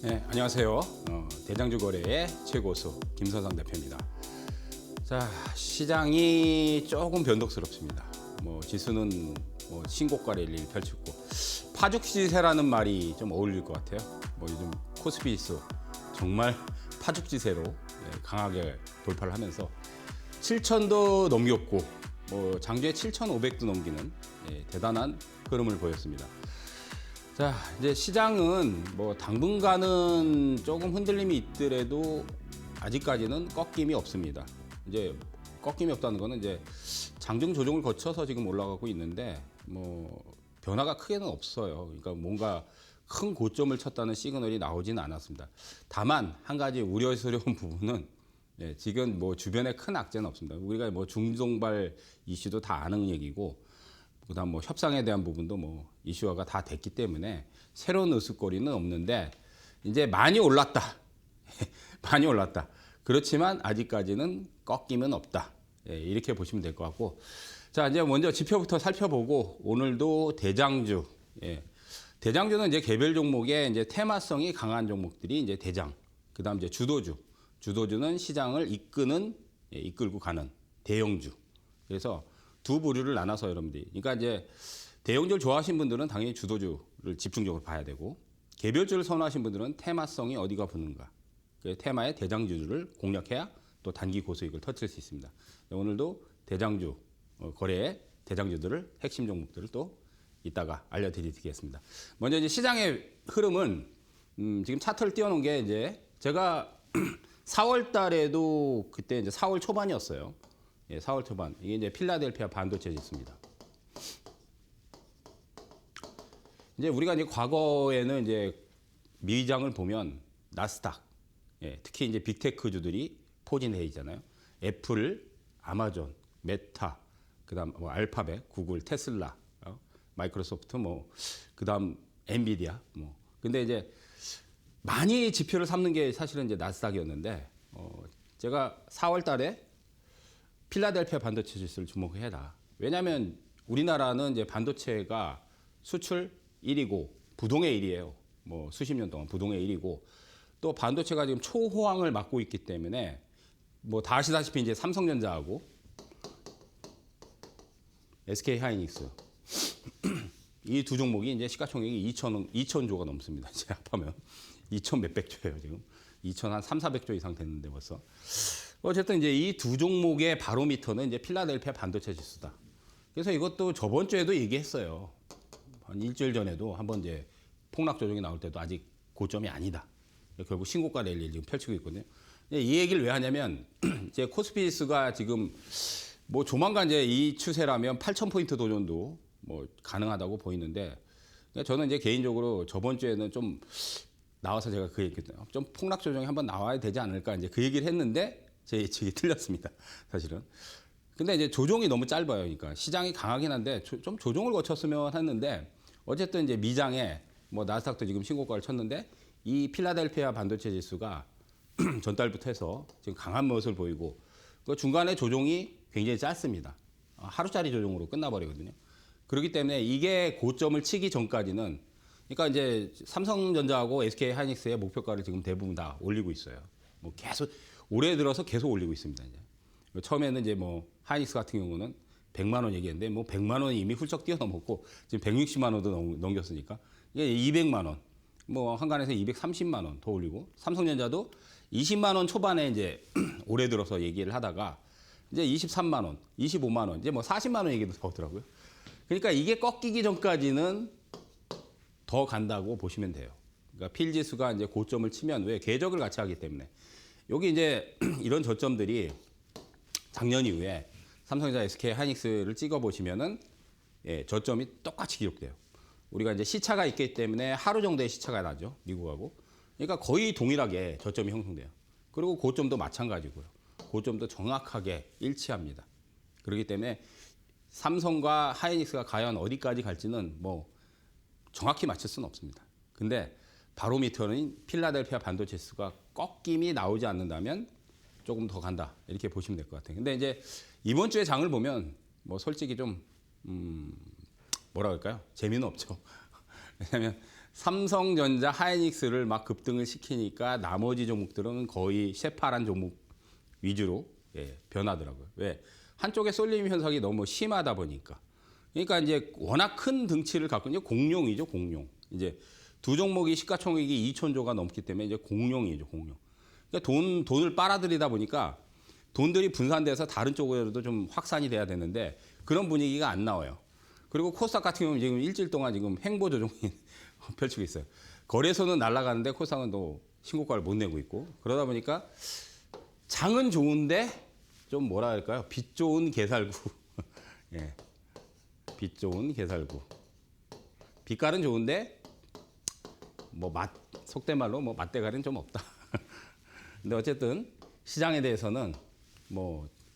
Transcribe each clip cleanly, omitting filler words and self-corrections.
네, 안녕하세요. 대장주 거래의 최고수 김선상 대표입니다. 자, 시장이 조금 변동스럽습니다. 지수는 신고가 랠리를 펼치고 파죽지세라는 말이 좀 어울릴 것 같아요. 요즘 코스피 지수 정말 파죽지세로 강하게 돌파를 하면서 7,000도 넘겼고 장주에 7,500도 넘기는 대단한 흐름을 보였습니다. 자, 이제 시장은 당분간은 조금 흔들림이 있더라도 아직까지는 꺾임이 없습니다. 이제 꺾임이 없다는 거는 이제 장중 조정을 거쳐서 지금 올라가고 있는데 변화가 크게는 없어요. 그러니까 뭔가 큰 고점을 쳤다는 시그널이 나오지는 않았습니다. 다만 한 가지 우려스러운 부분은 지금 주변에 큰 악재는 없습니다. 우리가 중동발 이슈도 다 아는 얘기고, 그다음 협상에 대한 부분도 이슈화가 다 됐기 때문에 새로운 으쓱거리는 없는데 이제 많이 올랐다. 많이 올랐다. 그렇지만 아직까지는 꺾임은 없다. 이렇게 보시면 될 것 같고, 자, 이제 먼저 지표부터 살펴보고 오늘도 대장주. 대장주는 이제 개별 종목에 이제 테마성이 강한 종목들이 이제 대장. 그다음 이제 주도주. 주도주는 시장을 이끌고 가는 대형주. 그래서 두 부류를 나눠서 여러분들이. 그러니까 이제 대형주를 좋아하시는 분들은 당연히 주도주를 집중적으로 봐야 되고, 개별주를 선호하시는 분들은 테마성이 어디가 붙는가. 그 테마의 대장주를 공략해야 또 단기 고수익을 터뜨릴 수 있습니다. 오늘도 대장주 거래의 대장주들을 핵심 종목들을 또 이따가 알려드리겠습니다. 먼저 이제 시장의 흐름은 지금 차트를 띄워놓은 게 이제 제가 4월 달에도 그때 이제 4월 초반이었어요. 4월 초반. 이게 이제 필라델피아 반도체 지수입니다. 이제 우리가 이제 과거에는 이제 미장을 보면 나스닥, 특히 이제 빅테크주들이 포진해 있잖아요. 애플, 아마존, 메타, 그다음 알파벳, 구글, 테슬라, 마이크로소프트, 그다음 엔비디아, 근데 이제 많이 지표를 삼는 게 사실은 이제 나스닥이었는데, 제가 4월 달에 필라델피아 반도체 지수를 주목해라. 왜냐하면 우리나라는 이제 반도체가 수출 1위고 부동의 1위예요. 수십 년 동안 부동의 1위고, 또 반도체가 지금 초호황을 맞고 있기 때문에 다 아시다시피 이제 삼성전자하고 SK 하이닉스 이 두 종목이 이제 시가총액이 2,000조가 넘습니다. 이제 합하면 2,000 몇백 조예요, 지금. 2,000 한 3, 400조 이상 됐는데 벌써. 어쨌든 이제 이 두 종목의 바로미터는 이제 필라델피아 반도체 지수다. 그래서 이것도 저번 주에도 얘기했어요. 한 일주일 전에도 한번 이제 폭락 조정이 나올 때도 아직 고점이 아니다. 결국 신고가 랠리를 지금 펼치고 있거든요. 이 얘기를 왜 하냐면 이제 코스피 지수가 지금 조만간 이제 이 추세라면 8,000포인트 도전도 가능하다고 보이는데, 저는 이제 개인적으로 저번 주에는 좀 나와서 제가 그 얘기했거든요. 좀 폭락 조정이 한번 나와야 되지 않을까 이제 그 얘기를 했는데 제 예측이 틀렸습니다. 사실은. 근데 이제 조정이 너무 짧아요. 그러니까 시장이 강하긴 한데 좀 조정을 거쳤으면 했는데, 어쨌든 이제 미장에 나스닥도 지금 신고가를 쳤는데 이 필라델피아 반도체 지수가 전달부터 해서 지금 강한 모습을 보이고, 그 중간에 조정이 굉장히 짧습니다. 하루짜리 조정으로 끝나버리거든요. 그렇기 때문에 이게 고점을 치기 전까지는, 그러니까 이제 삼성전자하고 SK 하이닉스의 목표가를 지금 대부분 다 올리고 있어요. 계속 올해 들어서 계속 올리고 있습니다. 이제 처음에는 이제 하이닉스 같은 경우는 100만 원 얘기했는데 100만 원이 이미 훌쩍 뛰어넘었고 지금 160만 원도 넘겼으니까 이게 200만 원, 한간에서 230만 원 더 올리고, 삼성전자도 20만 원 초반에 이제 올해 들어서 얘기를 하다가 이제 23만 원, 25만 원, 이제 40만 원 얘기도 나오더라고요. 그러니까 이게 꺾이기 전까지는 더 간다고 보시면 돼요. 그러니까 필 지수가 이제 고점을 치면, 왜 궤적을 같이 하기 때문에 여기 이제 이런 저점들이 작년 이후에 삼성전자, SK 하이닉스를 찍어 보시면은 저점이 똑같이 기록돼요. 우리가 이제 시차가 있기 때문에 하루 정도의 시차가 나죠, 미국하고. 그러니까 거의 동일하게 저점이 형성돼요. 그리고 고점도 마찬가지고요. 고점도 정확하게 일치합니다. 그렇기 때문에 삼성과 하이닉스가 과연 어디까지 갈지는 정확히 맞출 수는 없습니다. 근데 바로미터는 필라델피아 반도체 지수가 꺾임이 나오지 않는다면 조금 더 간다, 이렇게 보시면 될 것 같아요. 근데 이제 이번 주에 장을 보면 솔직히 좀 뭐라 그럴까요? 재미는 없죠. 왜냐하면 삼성전자, 하이닉스를 막 급등을 시키니까 나머지 종목들은 거의 쇠파란 종목 위주로 변하더라고요. 왜? 한쪽에 쏠림 현상이 너무 심하다 보니까. 그러니까 이제 워낙 큰 등치를 갖고 이제 공룡이죠, 공룡. 이제 두 종목이 시가총액이 2,000조가 넘기 때문에 이제 공룡이죠, 공룡. 그러니까 돈을 빨아들이다 보니까 돈들이 분산돼서 다른 쪽으로도 좀 확산이 돼야 되는데 그런 분위기가 안 나와요. 그리고 코스닥 같은 경우는 지금 일주일 동안 지금 횡보 조정이 펼치고 있어요. 거래소는 날아가는데 코스닥은 또 신고가를 못 내고 있고 그러다 보니까 장은 좋은데 좀 뭐라 할까요? 빛 좋은 개살구. 예. 빛 좋은 개살구. 빛깔은 좋은데 속된 말로 맛대가리는 좀 없다. 근데 어쨌든 시장에 대해서는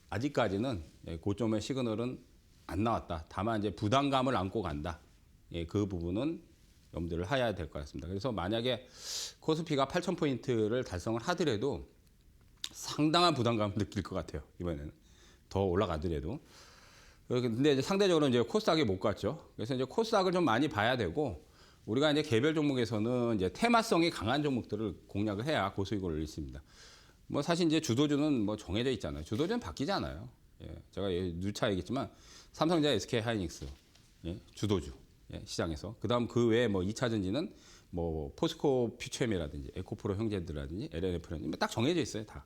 아직까지는 고점의 시그널은 안 나왔다. 다만 이제 부담감을 안고 간다. 그 부분은 염두를 해야 될 것 같습니다. 그래서 만약에 코스피가 8,000포인트를 달성을 하더라도 상당한 부담감을 느낄 것 같아요. 이번에는 더 올라가더라도. 근데 이제 상대적으로 이제 코스닥이 못 갔죠. 그래서 이제 코스닥을 좀 많이 봐야 되고 우리가 이제 개별 종목에서는 이제 테마성이 강한 종목들을 공략을 해야 고수익을 올릴 수 있습니다. 사실 이제 주도주는 정해져 있잖아요. 주도주는 바뀌지 않아요. 제가 누차 얘기했지만 삼성전자, SK 하이닉스 주도주 시장에서 그다음 그 외에 2차 전지는 포스코 퓨처엠이라든지 에코프로 형제들이라든지 LNF라든지 딱 정해져 있어요, 다.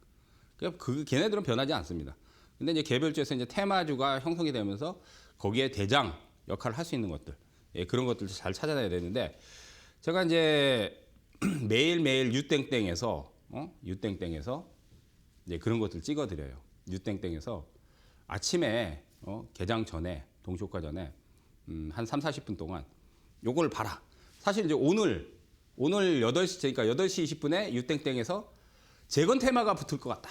그러니까 걔네들은 변하지 않습니다. 근데 이제 개별주에서 이제 테마주가 형성이 되면서 거기에 대장 역할을 할 수 있는 것들, 그런 것들 잘 찾아내야 되는데 제가 이제 매일매일 유땡땡에서 이제 그런 것들 찍어드려요. 유땡땡에서 아침에 개장 전에 동시효과 전에 한 3, 40분 동안 요걸 봐라. 사실 이제 오늘 8시 그러니까 8시 20분에 유땡땡에서 재건 테마가 붙을 것 같다.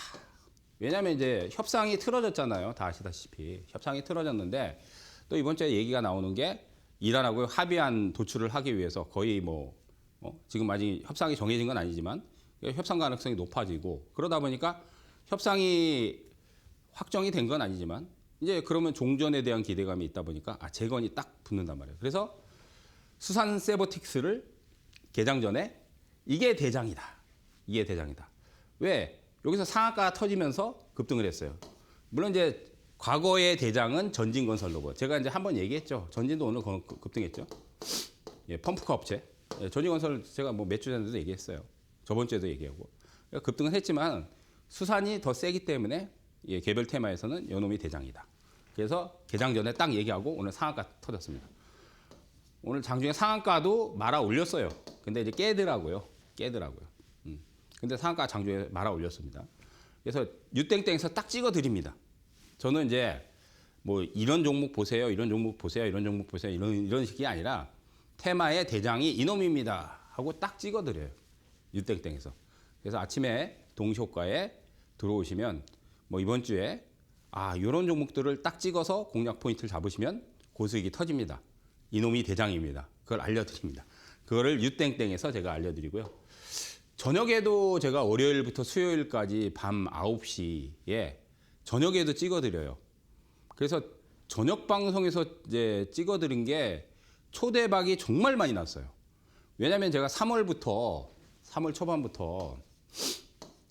왜냐하면 이제 협상이 틀어졌잖아요. 다 아시다시피 협상이 틀어졌는데 또 이번 주에 얘기가 나오는 게 이란하고 합의안 도출을 하기 위해서 거의 지금 아직 협상이 정해진 건 아니지만 협상 가능성이 높아지고 그러다 보니까 협상이 확정이 된 건 아니지만 이제 그러면 종전에 대한 기대감이 있다 보니까 재건이 딱 붙는단 말이에요. 그래서 수산 세버틱스를 개장 전에 이게 대장이다. 이게 대장이다. 왜? 여기서 상한가가 터지면서 급등을 했어요. 물론 이제 과거의 대장은 전진건설로고 제가 이제 한번 얘기했죠. 전진도 오늘 급등했죠. 펌프카 업체. 전진건설 제가 몇 주 전에도 얘기했어요. 저번 주에도 얘기하고. 급등은 했지만 수산이 더 세기 때문에 개별 테마에서는 요놈이 대장이다. 그래서 개장 전에 딱 얘기하고 오늘 상한가 터졌습니다. 오늘 장중에 상한가도 말아 올렸어요. 근데 이제 깨더라고요. 근데 상한가 장중에 말아 올렸습니다. 그래서 유땡땡에서 딱 찍어 드립니다. 저는 이제 이런 종목 보세요, 이런 종목 보세요, 이런 종목 보세요, 이런 식이 아니라 테마의 대장이 이놈입니다 하고 딱 찍어 드려요. 유땡땡에서. 그래서 아침에 동시효과에 들어오시면 이번 주에 이런 종목들을 딱 찍어서 공략 포인트를 잡으시면 고수익이 터집니다. 이놈이 대장입니다. 그걸 알려드립니다. 그거를 유땡땡에서 제가 알려드리고요. 저녁에도 제가 월요일부터 수요일까지 밤 9시에 저녁에도 찍어드려요. 그래서 저녁 방송에서 이제 찍어드린 게 초대박이 정말 많이 났어요. 왜냐하면 제가 3월 초반부터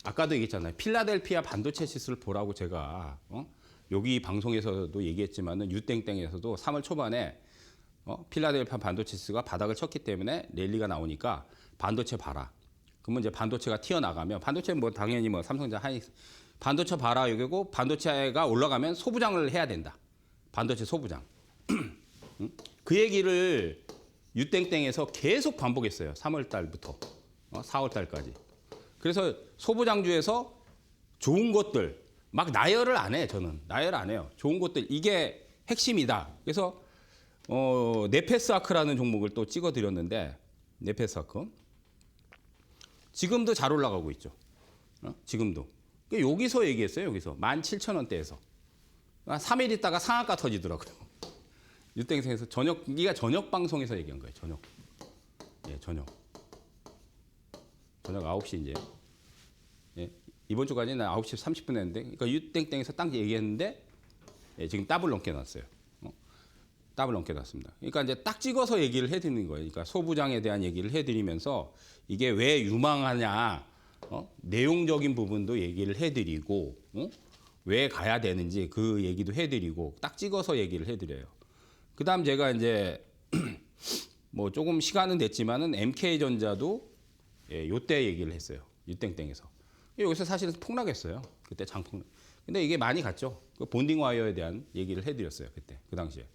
아까도 얘기했잖아요. 필라델피아 반도체 지수를 보라고 제가 여기 방송에서도 얘기했지만은 유땡땡에서도 3월 초반에 필라델피아 반도체 지수가 바닥을 쳤기 때문에 랠리가 나오니까 반도체 봐라. 그러면 이제 반도체가 튀어나가면 반도체는 당연히 삼성전자 하이닉스 반도체 봐라 여기고 반도체가 올라가면 소부장을 해야 된다. 반도체 소부장. 그 얘기를 유땡땡에서 계속 반복했어요. 3월 달부터 4월 달까지. 그래서 소부장주에서 좋은 것들 막 나열을 안 해. 저는 나열 안 해요. 좋은 것들 이게 핵심이다. 그래서 네페스아크라는 종목을 또 찍어드렸는데 네페스아크 지금도 잘 올라가고 있죠. 지금도. 여기서 얘기했어요. 여기서 17,000원대에서 3일 있다가 상한가 터지더라고요. 유땡생에서 이가 저녁 방송에서 얘기한 거예요. 저녁. 저녁 9시 이제. 이번 주까지는 9시 30분 했는데, 그러니까 유땡땡에서 딱 얘기했는데, 지금 더블 넘게 났어요. 더블 넘게 났습니다. 그러니까 이제 딱 찍어서 얘기를 해드리는 거예요. 그러니까 소부장에 대한 얘기를 해드리면서 이게 왜 유망하냐, 내용적인 부분도 얘기를 해드리고, 왜 가야 되는지 그 얘기도 해드리고, 딱 찍어서 얘기를 해드려요. 그다음 제가 이제 뭐 조금 시간은 됐지만은 MK전자도 요때 얘기를 했어요. 유땡땡에서. 여기서 사실은 폭락했어요. 그때 장폭락. 근데 이게 많이 갔죠. 그 본딩 와이어에 대한 얘기를 해드렸어요. 그때 그 당시에.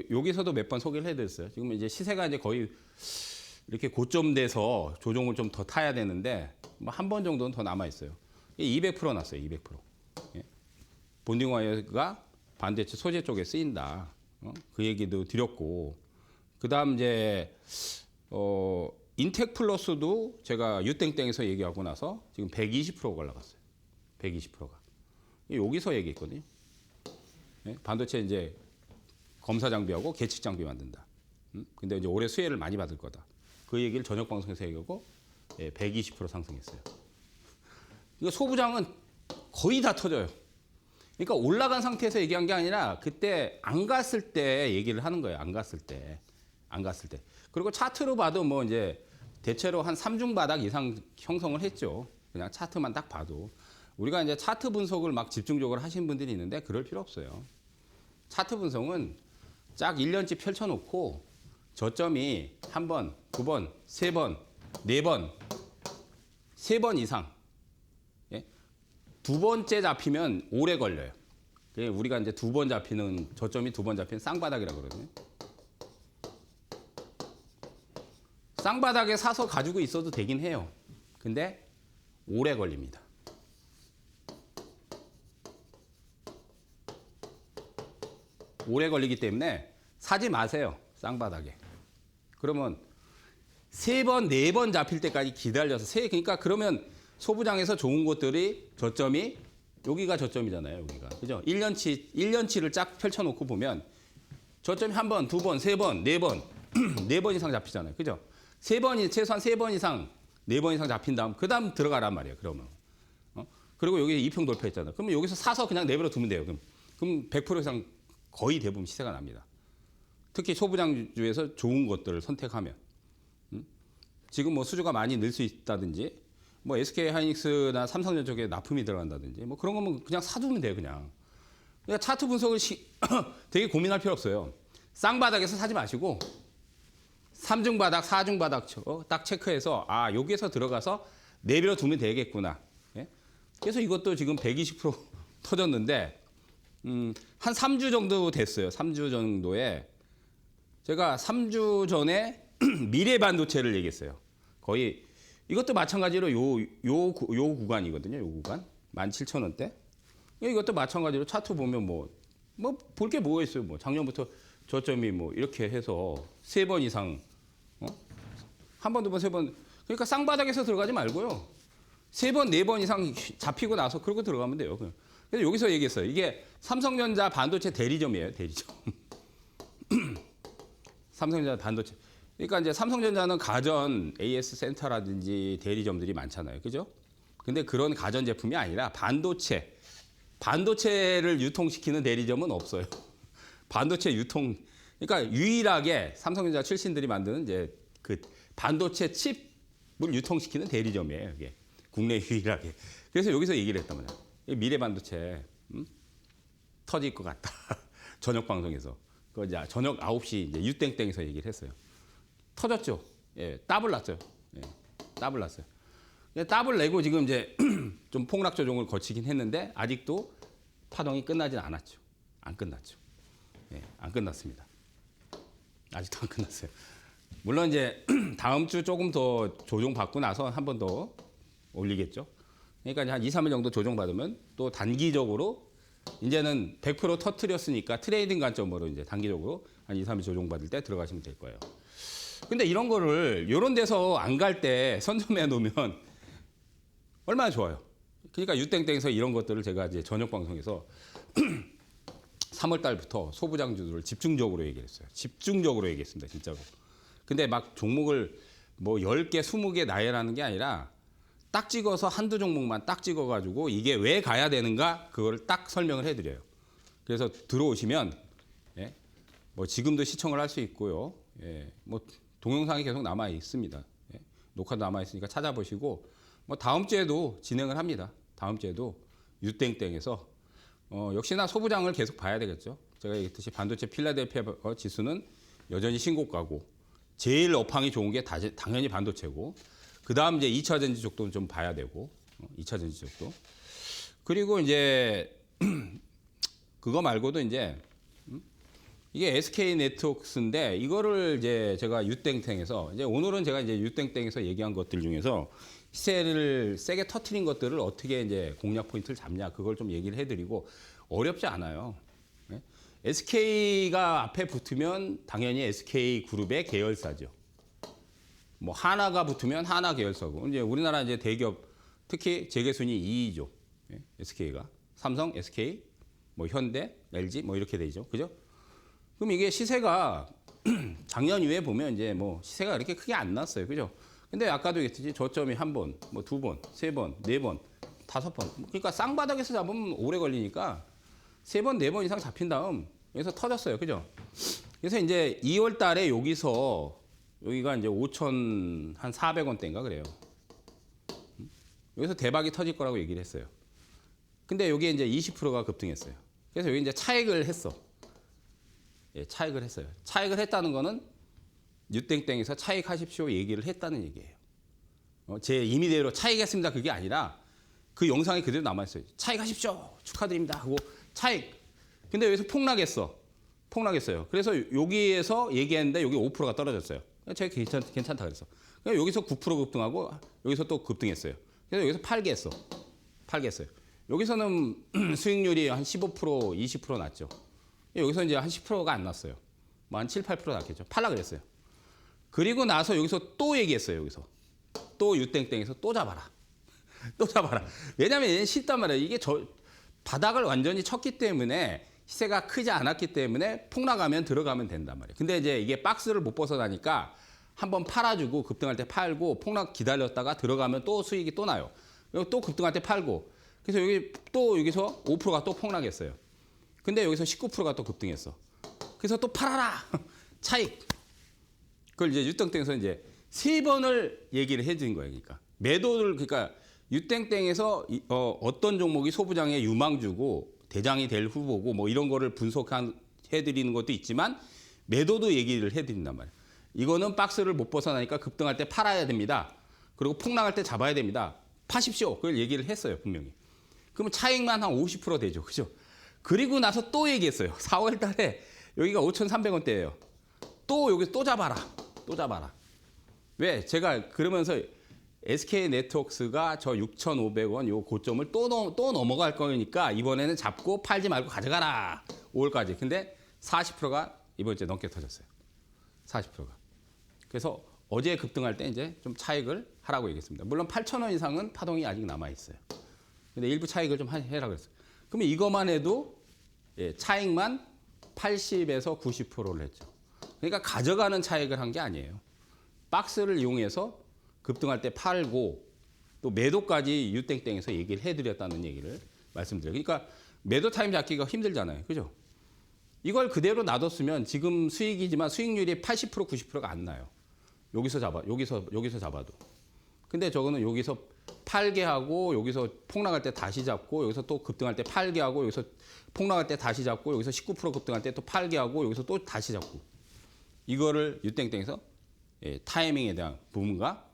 여기서도 몇 번 소개를 해드렸어요. 지금 이제 시세가 이제 거의 이렇게 고점 돼서 조정을 좀 더 타야 되는데 뭐 한 번 정도는 더 남아 있어요. 200% 났어요. 200%. 예. 본딩 와이어가 반도체 소재 쪽에 쓰인다. 그 얘기도 드렸고, 그다음 이제 인텍 플러스도 제가 유땡땡에서 얘기하고 나서 지금 120%가 올라갔어요. 120%가. 여기서 얘기했거든요. 예? 반도체 이제 검사 장비하고 계측 장비 만든다. 근데 이제 올해 수혜를 많이 받을 거다. 그 얘기를 저녁 방송에서 얘기하고 120% 상승했어요. 이거 소부장은 거의 다 터져요. 그러니까 올라간 상태에서 얘기한 게 아니라 그때 안 갔을 때 얘기를 하는 거예요. 안 갔을 때. 안 갔을 때. 그리고 차트로 봐도 뭐 이제 대체로 한 3중 바닥 이상 형성을 했죠. 그냥 차트만 딱 봐도. 우리가 이제 차트 분석을 막 집중적으로 하신 분들이 있는데 그럴 필요 없어요. 차트 분석은 쫙 1년치 펼쳐놓고 저점이 한 번, 두 번, 세 번, 네 번, 세 번 이상. 예? 두 번째 잡히면 오래 걸려요. 우리가 이제 두 번 잡히는, 저점이 두 번 잡히는 쌍바닥이라고 그러거든요. 쌍바닥에 사서 가지고 있어도 되긴 해요. 근데 오래 걸립니다. 오래 걸리기 때문에 사지 마세요. 쌍바닥에. 그러면 세 번, 네 번 잡힐 때까지 기다려서 그러니까 그러면 소부장에서 좋은 곳들이 저점이 여기가 저점이잖아요. 여기가. 그죠? 1년치를 쫙 펼쳐놓고 보면 저점이 한 번, 두 번, 세 번, 네 번, 네 번 이상 잡히잖아요. 그죠? 최소한 세 번 이상, 네 번 이상 잡힌 다음, 그 다음 들어가란 말이에요. 그러면. 그리고 여기 이평 돌파했잖아요. 그러면 여기서 사서 그냥 내버려 두면 돼요. 그럼 100% 이상 거의 대부분 시세가 납니다. 특히 소부장주에서 좋은 것들을 선택하면. 지금 뭐 수주가 많이 늘 수 있다든지, 뭐 SK 하이닉스나 삼성전 쪽에 납품이 들어간다든지, 뭐 그런 거면 그냥 사두면 돼요, 그냥. 그러니까 차트 분석을 되게 고민할 필요 없어요. 쌍바닥에서 사지 마시고, 3중 바닥, 4중 바닥 딱 체크해서, 여기에서 들어가서 내버려 두면 되겠구나. 예? 그래서 이것도 지금 120% 터졌는데, 한 3주 정도 됐어요. 3주 정도에. 제가 3주 전에 미래 반도체를 얘기했어요. 거의 이것도 마찬가지로 요 구간이거든요. 요 구간 17,000원대. 이것도 마찬가지로 차트 보면 뭐 볼 게 뭐가 있어요. 뭐 작년부터 저점이 뭐 이렇게 해서 세 번 이상, 한 번, 두 번, 세 번. 그러니까 쌍바닥에서 들어가지 말고요. 세 번, 네 번 이상 잡히고 나서 그러고 들어가면 돼요. 그래서 여기서 얘기했어요. 이게 삼성전자 반도체 대리점이에요. 대리점. 삼성전자 반도체. 그러니까 이제 삼성전자는 가전 AS 센터라든지 대리점들이 많잖아요. 그죠? 근데 그런 가전 제품이 아니라 반도체를 유통시키는 대리점은 없어요. 반도체 유통, 그러니까 유일하게 삼성전자 출신들이 만드는 이제 그 반도체 칩을 유통시키는 대리점이에요. 이게 국내 유일하게. 그래서 여기서 얘기를 했단 말이에요. 미래 반도체 터질 것 같다. 저녁 방송에서. 그 이제 저녁 9시 이제 유땡땡에서 얘기를 했어요. 터졌죠. 예, 더블 났죠. 예, 더블 났어요. 더블 내고 지금 이제 좀 폭락 조정을 거치긴 했는데 아직도 파동이 끝나진 않았죠. 안 끝났죠. 예, 안 끝났습니다. 아직도 안 끝났어요. 물론 이제 다음 주 조금 더 조정 받고 나서 한 번 더 올리겠죠. 그러니까 한 2, 3일 정도 조정 받으면 또 단기적으로 이제는 100% 터트렸으니까 트레이딩 관점으로 이제 단기적으로 한 2, 3일 조정 받을 때 들어가시면 될 거예요. 근데 이런 거를 이런 데서 안 갈 때 선점해 놓으면 얼마나 좋아요. 그러니까 유땡땡에서 이런 것들을 제가 이제 저녁 방송에서 3월 달부터 소부장주들을 집중적으로 얘기했어요. 집중적으로 얘기했습니다, 진짜로. 근데 막 종목을 뭐 10개, 20개 나열하는 게 아니라 딱 찍어서 한두 종목만 딱 찍어가지고 이게 왜 가야 되는가 그거를 딱 설명을 해드려요. 그래서 들어오시면 뭐 지금도 시청을 할 수 있고요. 예, 뭐 동영상이 계속 남아 있습니다. 예, 녹화도 남아 있으니까 찾아보시고 뭐 다음 주에도 진행을 합니다. 다음 주에도 유땡땡에서 역시나 소부장을 계속 봐야 되겠죠. 제가 얘기했듯이 반도체 필라델피아 지수는 여전히 신고가고 제일 업황이 좋은 게 당연히 반도체고 그 다음 이제 2차 전지 쪽도 좀 봐야 되고 2차 전지 쪽도 그리고 이제 그거 말고도 이제 이게 SK 네트워크스인데 이거를 이제 제가 유땡땡에서 이제 오늘은 제가 이제 유땡땡에서 얘기한 것들 중에서 시세를 세게 터트린 것들을 어떻게 이제 공략 포인트를 잡냐 그걸 좀 얘기를 해드리고 어렵지 않아요. 네? SK가 앞에 붙으면 당연히 SK 그룹의 계열사죠. 뭐 하나가 붙으면 하나 계열사고 이제 우리나라 이제 대기업 특히 재계순위 2위죠. 네? SK가 삼성, SK, 뭐 현대, LG 뭐 이렇게 되죠. 그죠? 그럼 이게 시세가 작년 이후에 보면 이제 뭐 시세가 그렇게 크게 안 났어요. 그죠? 근데 아까도 얘기했듯이 저점이 한 번, 뭐 두 번, 세 번, 네 번, 다섯 번. 그러니까 쌍바닥에서 잡으면 오래 걸리니까 세 번, 네 번 이상 잡힌 다음 여기서 터졌어요. 그죠? 그래서 이제 2월 달에 여기서 여기가 이제 5,400원대인가 그래요. 여기서 대박이 터질 거라고 얘기를 했어요. 근데 여기에 이제 20%가 급등했어요. 그래서 여기 이제 차익을 했어. 예, 차익을 했어요. 차익을 했다는 거는 유땡땡에서 차익하십시오 얘기를 했다는 얘기예요. 제 임의대로 차익했습니다 그게 아니라 그 영상이 그대로 남아있어요. 차익하십시오 축하드립니다 하고 차익. 근데 여기서 폭락했어요. 그래서 여기에서 얘기했는데 여기 5%가 떨어졌어요. 제가 괜찮다 그랬어. 여기서 9% 급등하고 여기서 또 급등했어요. 그래서 여기서 팔게 했어요. 여기서는 수익률이 한 15%, 20% 났죠. 여기서 이제 한 10%가 안 났어요. 뭐 한 7, 8% 났겠죠. 팔라 그랬어요. 그리고 나서 여기서 또 얘기했어요. 여기서 또 유땡땡에서 또 잡아라. 또 잡아라. 왜냐하면 얘는 쉽단 말이에요. 이게 바닥을 완전히 쳤기 때문에 시세가 크지 않았기 때문에 폭락하면 들어가면 된단 말이에요. 근데 이제 이게 박스를 못 벗어나니까 한번 팔아주고 급등할 때 팔고 폭락 기다렸다가 들어가면 또 수익이 또 나요. 그리고 또 급등할 때 팔고. 그래서 여기 또 여기서 5%가 또 폭락했어요. 근데 여기서 19%가 또 급등했어. 그래서 또 팔아라. 차익. 그걸 이제 유땡땡에서 이제 세 번을 얘기를 해준 거예요. 그러니까 매도를 그러니까 유땡땡에서 어떤 종목이 소부장의 유망주고 대장이 될 후보고 뭐 이런 거를 분석해드리는 것도 있지만 매도도 얘기를 해드린단 말이에요. 이거는 박스를 못 벗어나니까 급등할 때 팔아야 됩니다. 그리고 폭락할 때 잡아야 됩니다. 파십시오. 그걸 얘기를 했어요. 분명히. 그러면 차익만 한 50% 되죠. 그죠? 그리고 나서 또 얘기했어요. 4월 달에 여기가 5,300원대예요. 또 여기 또 잡아라. 왜? 제가 그러면서 SK 네트워크스가 저 6,500원 요 고점을 또 넘어갈 거니까 이번에는 잡고 팔지 말고 가져가라. 5월까지. 근데 40%가 이번 주에 넘게 터졌어요. 40%가. 그래서 어제 급등할 때 이제 좀 차익을 하라고 얘기했습니다. 물론 8,000원 이상은 파동이 아직 남아 있어요. 근데 일부 차익을 좀 해라 그랬어요. 그러면 이것만 해도 차익만 80에서 90%를 했죠. 그러니까 가져가는 차익을 한 게 아니에요. 박스를 이용해서 급등할 때 팔고 또 매도까지 유땡땡에서 얘기를 해드렸다는 얘기를 말씀드려요. 그러니까 매도 타임 잡기가 힘들잖아요. 그죠? 이걸 그대로 놔뒀으면 지금 수익이지만 수익률이 80%, 90%가 안 나요. 여기서 잡아도. 근데 저거는 여기서 팔게 하고 여기서 폭락할 때 다시 잡고 여기서 또 급등할 때 팔게 하고 여기서 폭락할 때 다시 잡고 여기서 19% 급등할 때 또 팔게 하고 여기서 또 다시 잡고 이거를 유땡땡에서 타이밍에 대한 부분과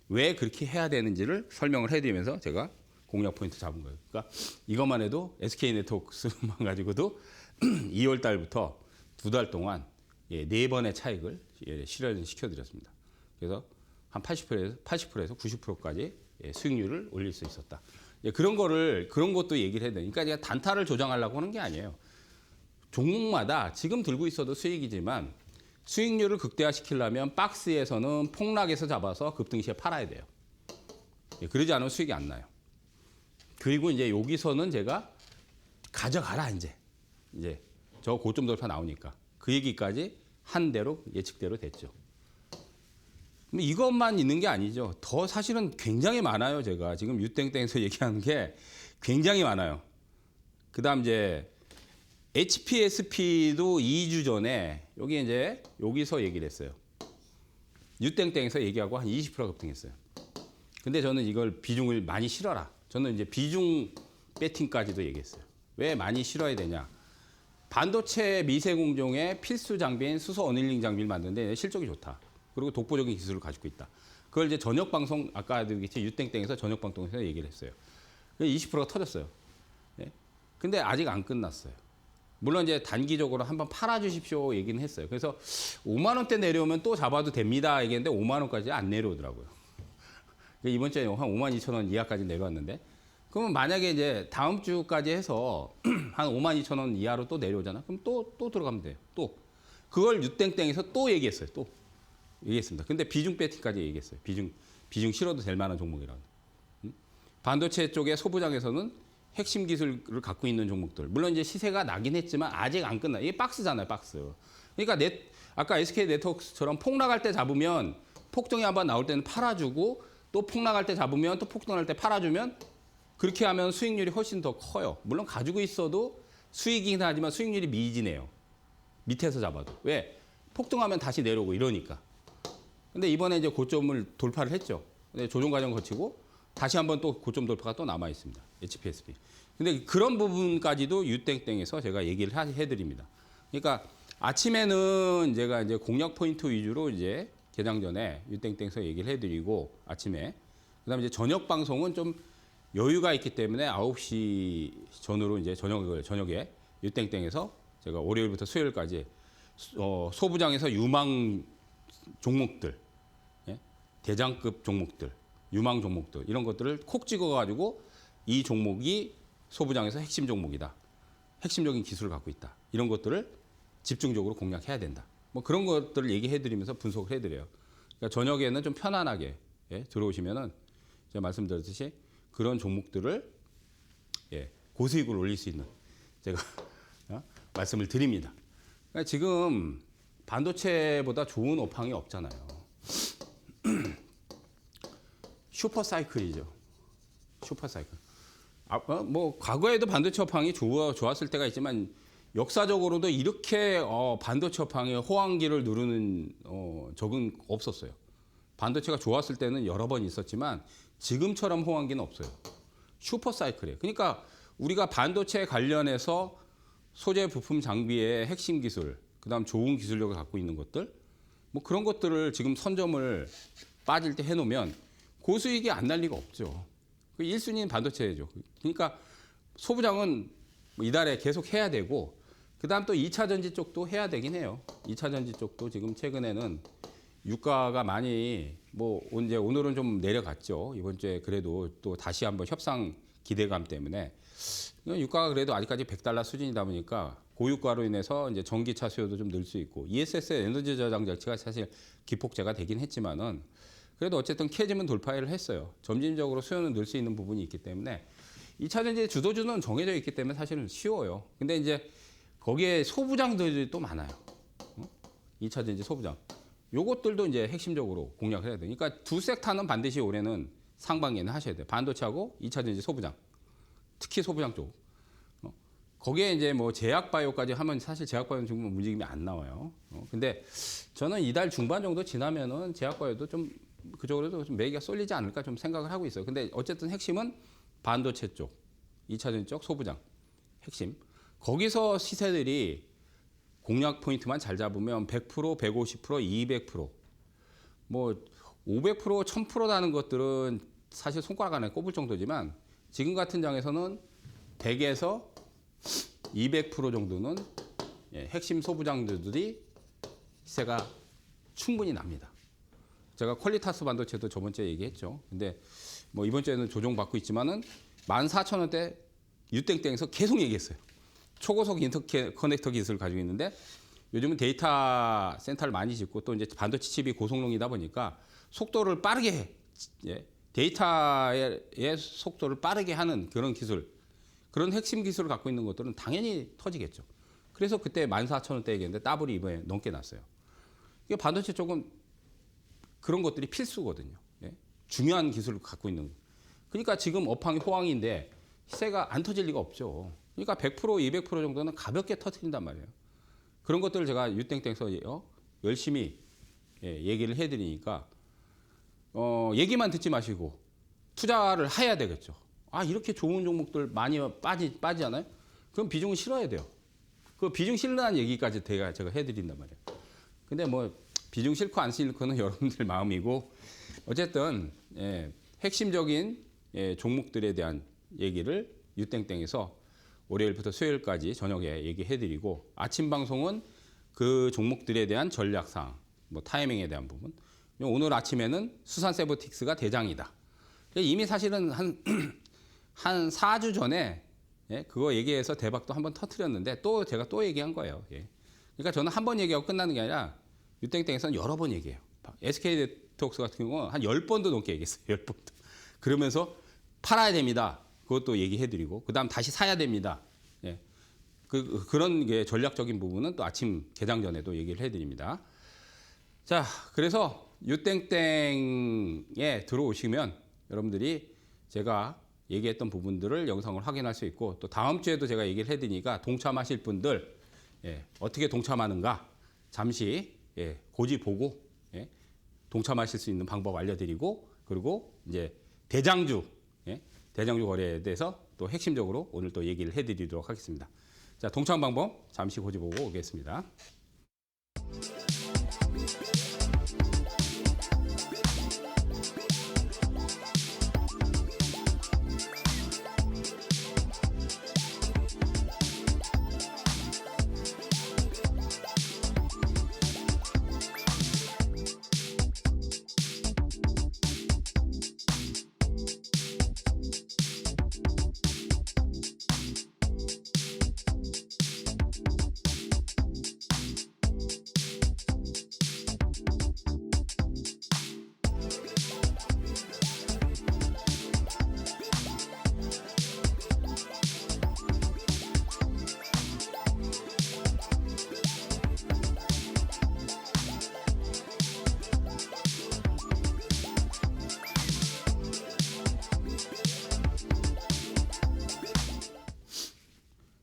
왜 그렇게 해야 되는지를 설명을 해드리면서 제가 공략 포인트 잡은 거예요. 그러니까 이것만 해도 SK 네트워크스만 가지고도 2월 달부터 두 달 동안 4번의 차익을 실현시켜드렸습니다. 그래서 한 80%에서 90%까지 수익률을 올릴 수 있었다. 그런 것도 얘기를 해야 되니까 제가 단타를 조정하려고 하는 게 아니에요. 종목마다 지금 들고 있어도 수익이지만 수익률을 극대화시키려면 박스에서는 폭락에서 잡아서 급등시에 팔아야 돼요. 그러지 않으면 수익이 안 나요. 그리고 이제 여기서는 제가 가져가라 이제 저 고점 돌파 나오니까 그 얘기까지 한 대로 예측대로 됐죠. 이것만 있는 게 아니죠. 더 사실은 굉장히 많아요. 제가 지금 유땡땡에서 얘기하는 게 굉장히 많아요. 그다음 이제 HPSP도 2주 전에 여기 이제 여기서 얘기를 했어요. 유땡땡에서 얘기하고 한 20% 급등했어요. 근데 저는 이걸 비중을 많이 실어라. 저는 이제 비중 배팅까지도 얘기했어요. 왜 많이 실어야 되냐? 반도체 미세 공정의 필수 장비인 수소 어닐링 장비를 만드는데 실적이 좋다. 그리고 독보적인 기술을 가지고 있다. 그걸 이제 저녁 방송 아까 유땡땡에서 저녁 방송에서 얘기를 했어요. 20%가 터졌어요. 네? 근데 아직 안 끝났어요. 물론 이제 단기적으로 한번 팔아주십시오 얘기는 했어요. 그래서 5만 원대 내려오면 또 잡아도 됩니다 얘기했는데 5만 원까지 안 내려오더라고요. 이번 주에 한 5만 2천 원 이하까지 내려왔는데 그러면 만약에 이제 다음 주까지 해서 한 5만 2천 원 이하로 또 내려오잖아. 그럼 또 들어가면 돼요. 또 그걸 유땡땡에서 또 얘기했어요. 또 얘기했습니다. 근데 비중 배팅까지 얘기했어요. 비중 실어도 될 만한 종목이라고. 반도체 쪽의 소부장에서는 핵심 기술을 갖고 있는 종목들. 물론 이제 시세가 나긴 했지만 아직 안 끝나. 이게 박스잖아요, 박스. 그러니까 아까 SK 네트워크처럼 폭락할 때 잡으면 폭등이 한번 나올 때는 팔아주고 또 폭락할 때 잡으면 또 폭등할 때 팔아주면 그렇게 하면 수익률이 훨씬 더 커요. 물론 가지고 있어도 수익이긴 하지만 수익률이 미지네요. 밑에서 잡아도. 왜? 폭등하면 다시 내려오고 이러니까. 근데 이번에 이제 고점을 돌파를 했죠. 근데 조정 과정 거치고 다시 한번 또 고점 돌파가 또 남아 있습니다. HPSP. 근데 그런 부분까지도 유땡땡에서 제가 얘기를 해드립니다. 그러니까 아침에는 제가 이제 공략 포인트 위주로 이제 개장 전에 유땡땡에서 얘기를 해드리고 아침에 그다음에 이제 저녁 방송은 좀 여유가 있기 때문에 9시 전으로 이제 저녁에 유땡땡에서 제가 월요일부터 수요일까지 소부장에서 유망 종목들, 예? 대장급 종목들, 유망 종목들 이런 것들을 콕 찍어가지고 이 종목이 소부장에서 핵심 종목이다. 핵심적인 기술을 갖고 있다. 이런 것들을 집중적으로 공략해야 된다. 뭐 그런 것들을 얘기해드리면서 분석을 해드려요. 그러니까 저녁에는 좀 편안하게 들어오시면은 제가 말씀드렸듯이 그런 종목들을 고수익을 올릴 수 있는 제가 말씀을 드립니다. 그러니까 지금 반도체보다 좋은 업황이 없잖아요. 슈퍼사이클이죠. 슈퍼사이클. 뭐 과거에도 반도체 업황이 좋았을 때가 있지만 역사적으로도 이렇게 반도체 업황이 호황기를 누르는 적은 없었어요. 반도체가 좋았을 때는 여러 번 있었지만 지금처럼 호황기는 없어요. 슈퍼사이클이에요. 그러니까 우리가 반도체 관련해서 소재 부품 장비의 핵심 기술, 그다음 좋은 기술력을 갖고 있는 것들, 뭐 그런 것들을 지금 선점을 빠질 때 해놓으면 고수익이 안 날 리가 없죠. 그 1순위는 반도체죠. 그러니까 소부장은 이달에 계속 해야 되고, 그다음 또 2차 전지 쪽도 해야 되긴 해요. 2차 전지 쪽도 지금 최근에는 유가가 많이 이제 오늘은 좀 내려갔죠. 이번 주에 그래도 또 다시 한번 협상 기대감 때문에 유가가 그래도 아직까지 $100 수준이다 보니까 고유가로 인해서 이제 전기차 수요도 좀 늘 수 있고 ESS 에너지 저장 장치가 사실 기폭제가 되긴 했지만은 그래도 어쨌든 캐즘은 돌파를 했어요. 점진적으로 수요는 늘 수 있는 부분이 있기 때문에 2차 전지 주도주는 정해져 있기 때문에 사실은 쉬워요. 근데 이제 거기에 소부장들이 또 많아요. 2차 전지 소부장. 요것들도 이제 핵심적으로 공략을 해야 돼요. 그러니까 두 섹터는 반드시 올해는 상반기에는 하셔야 돼요. 반도체하고 2차 전지 소부장. 특히 소부장 쪽. 거기에 이제 뭐 제약바이오까지 하면 사실 제약바이오는 지금 움직임이 안 나와요. 근데 저는 이달 중반 정도 지나면은 제약바이오도 좀 그쪽으로도 좀 매기가 쏠리지 않을까 좀 생각을 하고 있어요. 근데 어쨌든 핵심은 반도체 쪽, 2차 전지 쪽 소부장. 핵심. 거기서 시세들이 공략 포인트만 잘 잡으면 100%, 150%, 200%, 뭐 500%, 1000%라는 것들은 사실 손가락 안에 꼽을 정도지만 지금 같은 장에서는 100에서 200% 정도는 핵심 소부장들이 시세가 충분히 납니다. 제가 퀄리타스 반도체도 저번 주에 얘기했죠. 근데 뭐 이번 주에는 조정받고 있지만은 14,000원대 유땡땡에서 계속 얘기했어요. 초고속 인터커넥터 기술을 가지고 있는데 요즘은 데이터 센터를 많이 짓고 또 이제 반도체 칩이 고성능이다 보니까 속도를 빠르게 해. 데이터의 속도를 빠르게 하는 그런 기술, 그런 핵심 기술을 갖고 있는 것들은 당연히 터지겠죠. 그래서 그때 14,000원대 얘기했는데 더블이 이번에 넘게 났어요. 이게 반도체 쪽은 그런 것들이 필수거든요. 중요한 기술을 갖고 있는. 그러니까 지금 업황이 호황인데 시세가 안 터질 리가 없죠. 그러니까 100%, 200% 정도는 가볍게 터트린단 말이에요. 그런 것들을 제가 유땡땡에서 열심히 얘기를 해드리니까 얘기만 듣지 마시고 투자를 해야 되겠죠. 아, 이렇게 좋은 종목들 많이 빠지잖아요. 그럼 비중은 실어야 돼요. 그 비중 실는 얘기까지 제가 해드린단 말이에요. 근데 뭐 비중 실고 안 실고는 여러분들 마음이고 어쨌든 핵심적인 종목들에 대한 얘기를 유땡땡에서 월요일부터 수요일까지 저녁에 얘기해드리고 아침 방송은 그 종목들에 대한 전략상, 뭐 타이밍에 대한 부분. 오늘 아침에는 수산세보틱스가 대장이다. 이미 사실은 한 4주 전에 그거 얘기해서 대박도 한번 터트렸는데 또 제가 또 얘기한 거예요. 그러니까 저는 한 번 얘기하고 끝나는 게 아니라 유땡땡에서는 여러 번 얘기해요. SK네트워크 같은 경우는 한 10번도 넘게 얘기했어요. 10번도. 그러면서 팔아야 됩니다. 그것도 얘기해드리고 그다음 다시 사야 됩니다. 그런 게 전략적인 부분은 또 아침 개장 전에도 얘기를 해드립니다. 자, 그래서 유땡땡에 들어오시면 여러분들이 제가 얘기했던 부분들을 영상을 확인할 수 있고 또 다음 주에도 제가 얘기를 해드리니까 동참하실 분들 어떻게 동참하는가 잠시 고지 보고 동참하실 수 있는 방법 알려드리고 그리고 이제 대장주 거래에 대해서 또 핵심적으로 오늘 또 얘기를 해드리도록 하겠습니다. 자, 동참 방법 잠시 고지 보고 오겠습니다.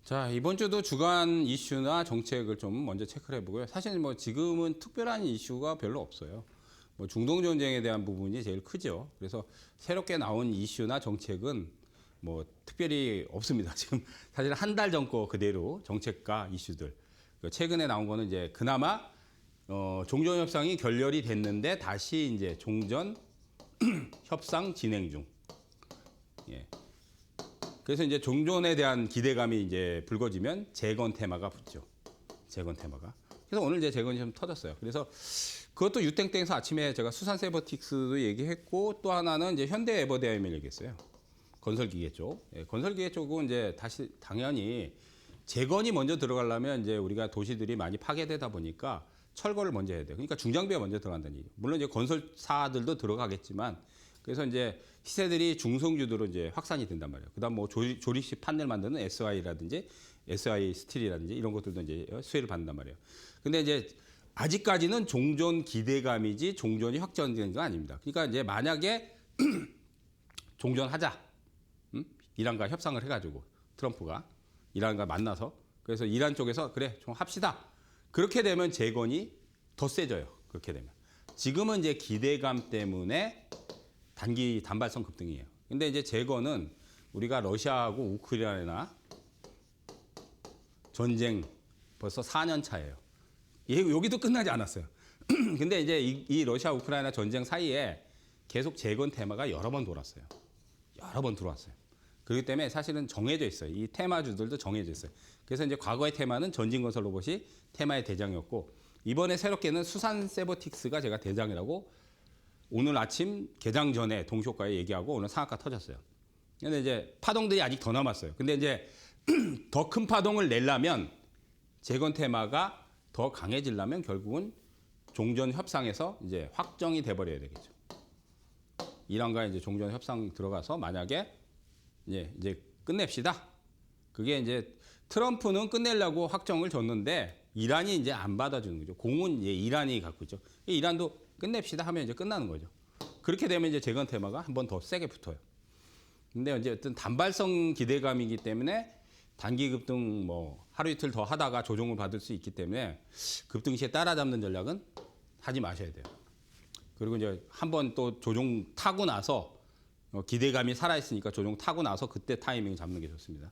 자, 이번 주도 주간 이슈나 정책을 좀 먼저 체크를 해보고요. 사실 뭐 지금은 특별한 이슈가 별로 없어요. 뭐 중동 전쟁에 대한 부분이 제일 크죠. 그래서 새롭게 나온 이슈나 정책은 뭐 특별히 없습니다. 지금 사실 한 달 전 거 그대로 정책과 이슈들. 최근에 나온 거는 이제 그나마 종전 협상이 결렬이 됐는데 다시 이제 종전 협상 진행 중. 그래서 이제 종전에 대한 기대감이 이제 불거지면 재건 테마가 붙죠. 재건 테마가. 그래서 오늘 이제 재건이 좀 터졌어요. 그래서 그것도 유땡땡에서 아침에 제가 수산세버틱스도 얘기했고 또 하나는 이제 현대에버대임을 얘기했어요. 건설기계 쪽. 건설기계 쪽은 이제 다시 당연히 재건이 먼저 들어가려면 이제 우리가 도시들이 많이 파괴되다 보니까 철거를 먼저 해야 돼요. 그러니까 중장비가 먼저 들어간다는 얘기예요. 물론 이제 건설사들도 들어가겠지만 그래서 이제 시세들이 중성주도로 이제 확산이 된단 말이에요. 그다음 뭐 조립식 판넬 만드는 SI라든지 SI 스틸이라든지 이런 것들도 이제 수혜를 받는단 말이에요. 근데 이제 아직까지는 종전 기대감이지 종전이 확정된 건 아닙니다. 그러니까 이제 만약에 종전하자, 이란과 협상을 해가지고 트럼프가 이란과 만나서 그래서 이란 쪽에서 그래 좀 합시다. 그렇게 되면 재건이 더 세져요. 그렇게 되면 지금은 이제 기대감 때문에 단발성 급등이에요. 근데 이제 재건은 우리가 러시아하고 우크라이나 전쟁 벌써 4년 차예요. 여기도 끝나지 않았어요. 근데 이제 이 러시아 우크라이나 전쟁 사이에 계속 재건 테마가 여러 번 돌았어요. 여러 번 들어왔어요. 그렇기 때문에 사실은 정해져 있어요. 이 테마주들도 정해져 있어요. 그래서 이제 과거의 테마는 전진건설 로봇이 테마의 대장이었고 이번에 새롭게는 수산세버틱스가 제가 대장이라고 오늘 아침 개장 전에 동시효과에 얘기하고 오늘 상한가 터졌어요. 근데 이제 파동들이 아직 더 남았어요. 근데 이제 더 큰 파동을 내려면 재건 테마가 더 강해지려면 결국은 종전 협상에서 이제 확정이 돼 버려야 되겠죠. 이란과 이제 종전 협상 들어가서 만약에 이제 끝냅시다. 그게 이제 트럼프는 끝내려고 확정을 줬는데 이란이 이제 안 받아주는 거죠. 공은 이제 이란이 갖고 있죠. 이란도 끝냅시다 하면 이제 끝나는 거죠. 그렇게 되면 이제 재건 테마가 한 번 더 세게 붙어요. 근데 이제 어떤 단발성 기대감이기 때문에 단기 급등 뭐 하루 이틀 더 하다가 조정을 받을 수 있기 때문에 급등 시에 따라잡는 전략은 하지 마셔야 돼요. 그리고 이제 한번 또 조정 타고 나서 기대감이 살아있으니까 조정 타고 나서 그때 타이밍 잡는 게 좋습니다.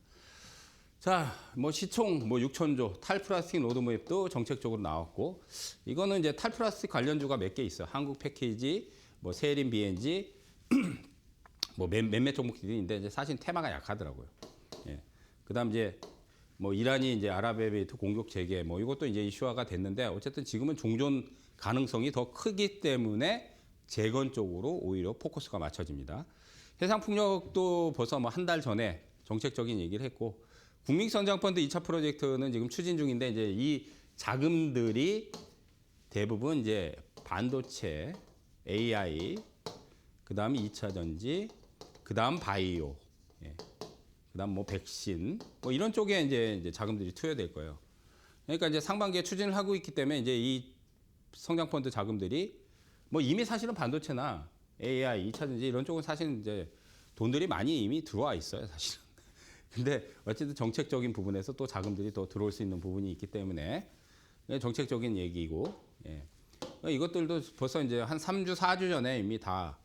자, 뭐 시총 뭐 6천조, 탈플라스틱 로드맵도 정책적으로 나왔고, 이거는 이제 탈플라스틱 관련주가 몇 개 있어요. 한국 패키지, 뭐 세린 BNG, 뭐 몇몇 종목들이 있는데 이제 사실 테마가 약하더라고요. 예. 그다음 이제 뭐 이란이 이제 아랍에미리트 공격 재개, 뭐 이것도 이제 이슈화가 됐는데 어쨌든 지금은 종전 가능성이 더 크기 때문에 재건 쪽으로 오히려 포커스가 맞춰집니다. 해상풍력도 벌써 뭐 한 달 전에 정책적인 얘기를 했고, 국민성장펀드 2차 프로젝트는 지금 추진 중인데 이제 이 자금들이 대부분 이제 반도체, AI, 그다음 2차 전지, 그다음 바이오, 예. 그다음 뭐 백신, 뭐 이런 쪽에 이제 자금들이 투여될 거예요. 그러니까 이제 상반기에 추진을 하고 있기 때문에 이제 이 성장펀드 자금들이 뭐 이미 사실은 반도체나 AI, 2차 전지 이런 쪽은 사실 이제 돈들이 많이 이미 들어와 있어요, 사실은. 근데 어쨌든 정책적인 부분에서 또 자금들이 또 들어올 수 있는 부분이 있기 때문에 정책적인 얘기고, 예. 이것들도 벌써 이제 한 3주, 4주 전에 이미 다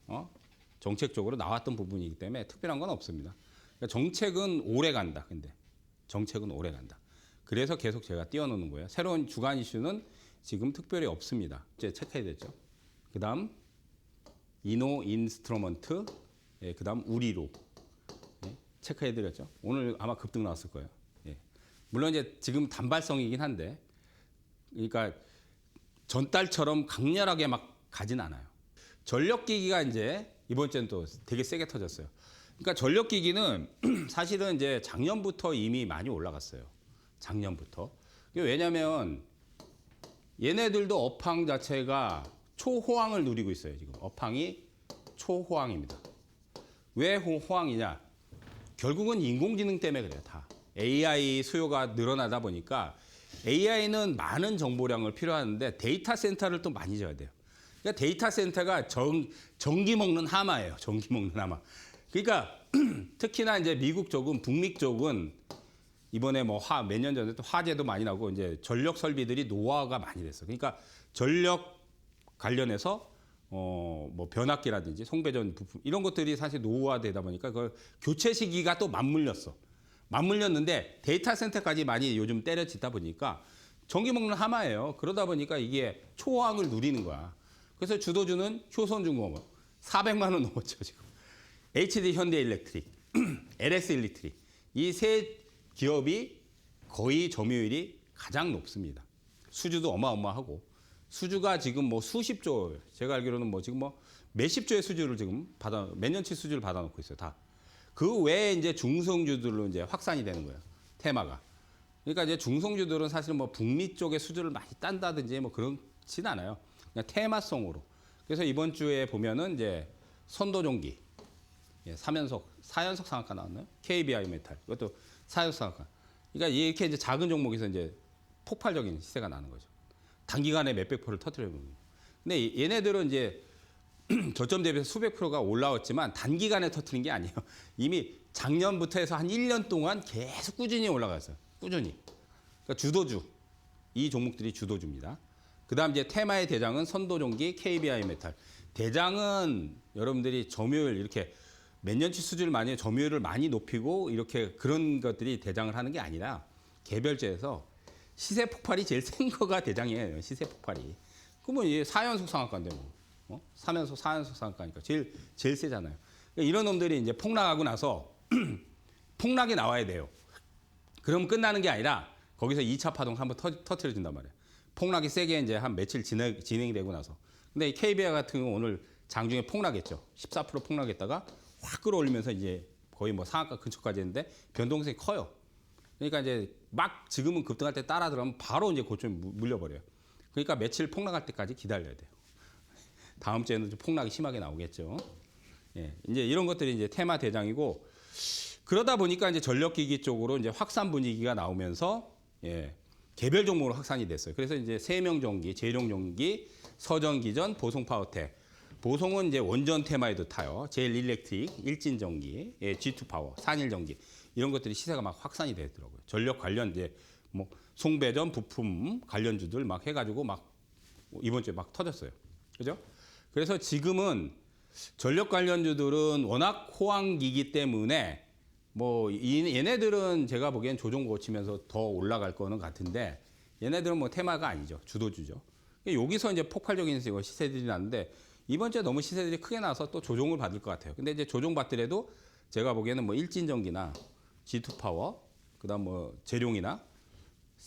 정책적으로 나왔던 부분이기 때문에 특별한 건 없습니다. 그러니까 정책은 오래 간다. 근데 정책은 오래 간다. 그래서 계속 제가 띄워놓는 거예요. 새로운 주간 이슈는 지금 특별히 없습니다. 이제 체크해야 되죠. 그다음 이노 인스트루먼트, 예, 그다음 우리로. 체크해드렸죠. 오늘 아마 급등 나왔을 거예요. 예. 물론 이제 지금 단발성이긴 한데, 그러니까 전달처럼 강렬하게 막 가진 않아요. 전력기기가 이제 이번 주엔 또 되게 세게 터졌어요. 그러니까 전력기기는 사실은 이제 작년부터 이미 많이 올라갔어요. 작년부터. 왜냐하면 얘네들도 업황 자체가 초호황을 누리고 있어요. 지금 업황이 초호황입니다. 왜 호황이냐? 결국은 인공지능 때문에 그래요, 다. AI 수요가 늘어나다 보니까 AI는 많은 정보량을 필요하는데 데이터 센터를 또 많이 져야 돼요. 그러니까 데이터 센터가 전기 먹는 하마예요, 전기 먹는 하마. 그러니까 특히나 이제 미국 쪽은, 북미 쪽은 이번에 뭐 몇 년 전에 또 화재도 많이 나고 이제 전력 설비들이 노후화가 많이 됐어. 그러니까 전력 관련해서 뭐 변압기라든지 송배전 부품 이런 것들이 사실 노후화되다 보니까 그 교체 시기가 또 맞물렸는데 데이터 센터까지 많이 요즘 때려치다 보니까 전기 먹는 하마예요. 그러다 보니까 이게 초호황을 누리는 거야. 그래서 주도주는 효선중공업 400만 원 넘었죠 지금. HD 현대일렉트릭, LS 일렉트릭 이 세 기업이 거의 점유율이 가장 높습니다. 수주도 어마어마하고. 수주가 지금 뭐 수십조, 제가 알기로는 뭐 지금 뭐 몇십조의 수주를 지금 몇 년치 수주를 받아놓고 있어요, 다. 그 외에 이제 중성주들로 이제 확산이 되는 거예요, 테마가. 그러니까 이제 중성주들은 사실 뭐 북미 쪽에 수주를 많이 딴다든지 뭐 그렇진 않아요. 그냥 테마성으로. 그래서 이번 주에 보면은 이제 선도종기, 예, 4연속 상한가 나왔나요? KBI 메탈. 이것도 4연속 상한가. 그러니까 이렇게 이제 작은 종목에서 이제 폭발적인 시세가 나는 거죠. 단기간에 몇백 프로를 터뜨려보는 거예요. 근데 얘네들은 이제 저점 대비해서 수백 프로가 올라왔지만 단기간에 터뜨린 게 아니에요. 이미 작년부터 해서 한 1년 동안 계속 꾸준히 올라갔어요. 꾸준히. 그러니까 주도주. 이 종목들이 주도주입니다. 그 다음 이제 테마의 대장은 선도종기, KBI 메탈. 대장은 여러분들이 점유율 이렇게 몇 년치 수주를 많이 점유율을 많이 높이고 이렇게 그런 것들이 대장을 하는 게 아니라 개별주에서 시세 폭발이 제일 센 거가 대장이에요. 시세 폭발이. 그러면 이게 4연속 상한가인데 뭐. 3연속, 4연속 상한가니까 제일 세잖아요. 그러니까 이런 놈들이 이제 폭락하고 나서 폭락이 나와야 돼요. 그럼 끝나는 게 아니라 거기서 2차 파동 한번 터트려준단 말이에요. 폭락이 세게 이제 한 며칠 진행이 되고 나서. 근데 이 KBI 같은 경우 오늘 장중에 폭락했죠. 14% 폭락했다가 확 끌어올리면서 이제 거의 뭐 상한가 근처까지 했는데 변동성이 커요. 그러니까 이제 막 지금은 급등할 때 따라 들어가면 바로 이제 고점에 물려버려요. 그러니까 며칠 폭락할 때까지 기다려야 돼요. 다음 주에는 좀 폭락이 심하게 나오겠죠. 예, 이제 이런 것들이 이제 테마 대장이고 그러다 보니까 이제 전력기기 쪽으로 이제 확산 분위기가 나오면서 예, 개별 종목으로 확산이 됐어요. 그래서 이제 세명전기, 재룡전기, 서전기전, 보송파워텍. 보송은 이제 원전 테마에도 타요. 제일일렉트릭, 일진전기, 예, G2파워, 산일전기. 이런 것들이 시세가 막 확산이 되더라고요. 전력 관련 이제 뭐 송배전 부품 관련주들 막 해가지고 막 이번 주에 막 터졌어요. 그죠? 그래서 지금은 전력 관련주들은 워낙 호황기이기 때문에 뭐 얘네들은 제가 보기엔 조정 거치면서 더 올라갈 거는 같은데 얘네들은 뭐 테마가 아니죠. 주도주죠. 여기서 이제 폭발적인 시세들이 나는데 이번 주에 너무 시세들이 크게 나서 또 조정을 받을 것 같아요. 근데 이제 조정 받더라도 제가 보기에는 뭐 일진전기나 G2파워, 그다음 뭐 재룡이나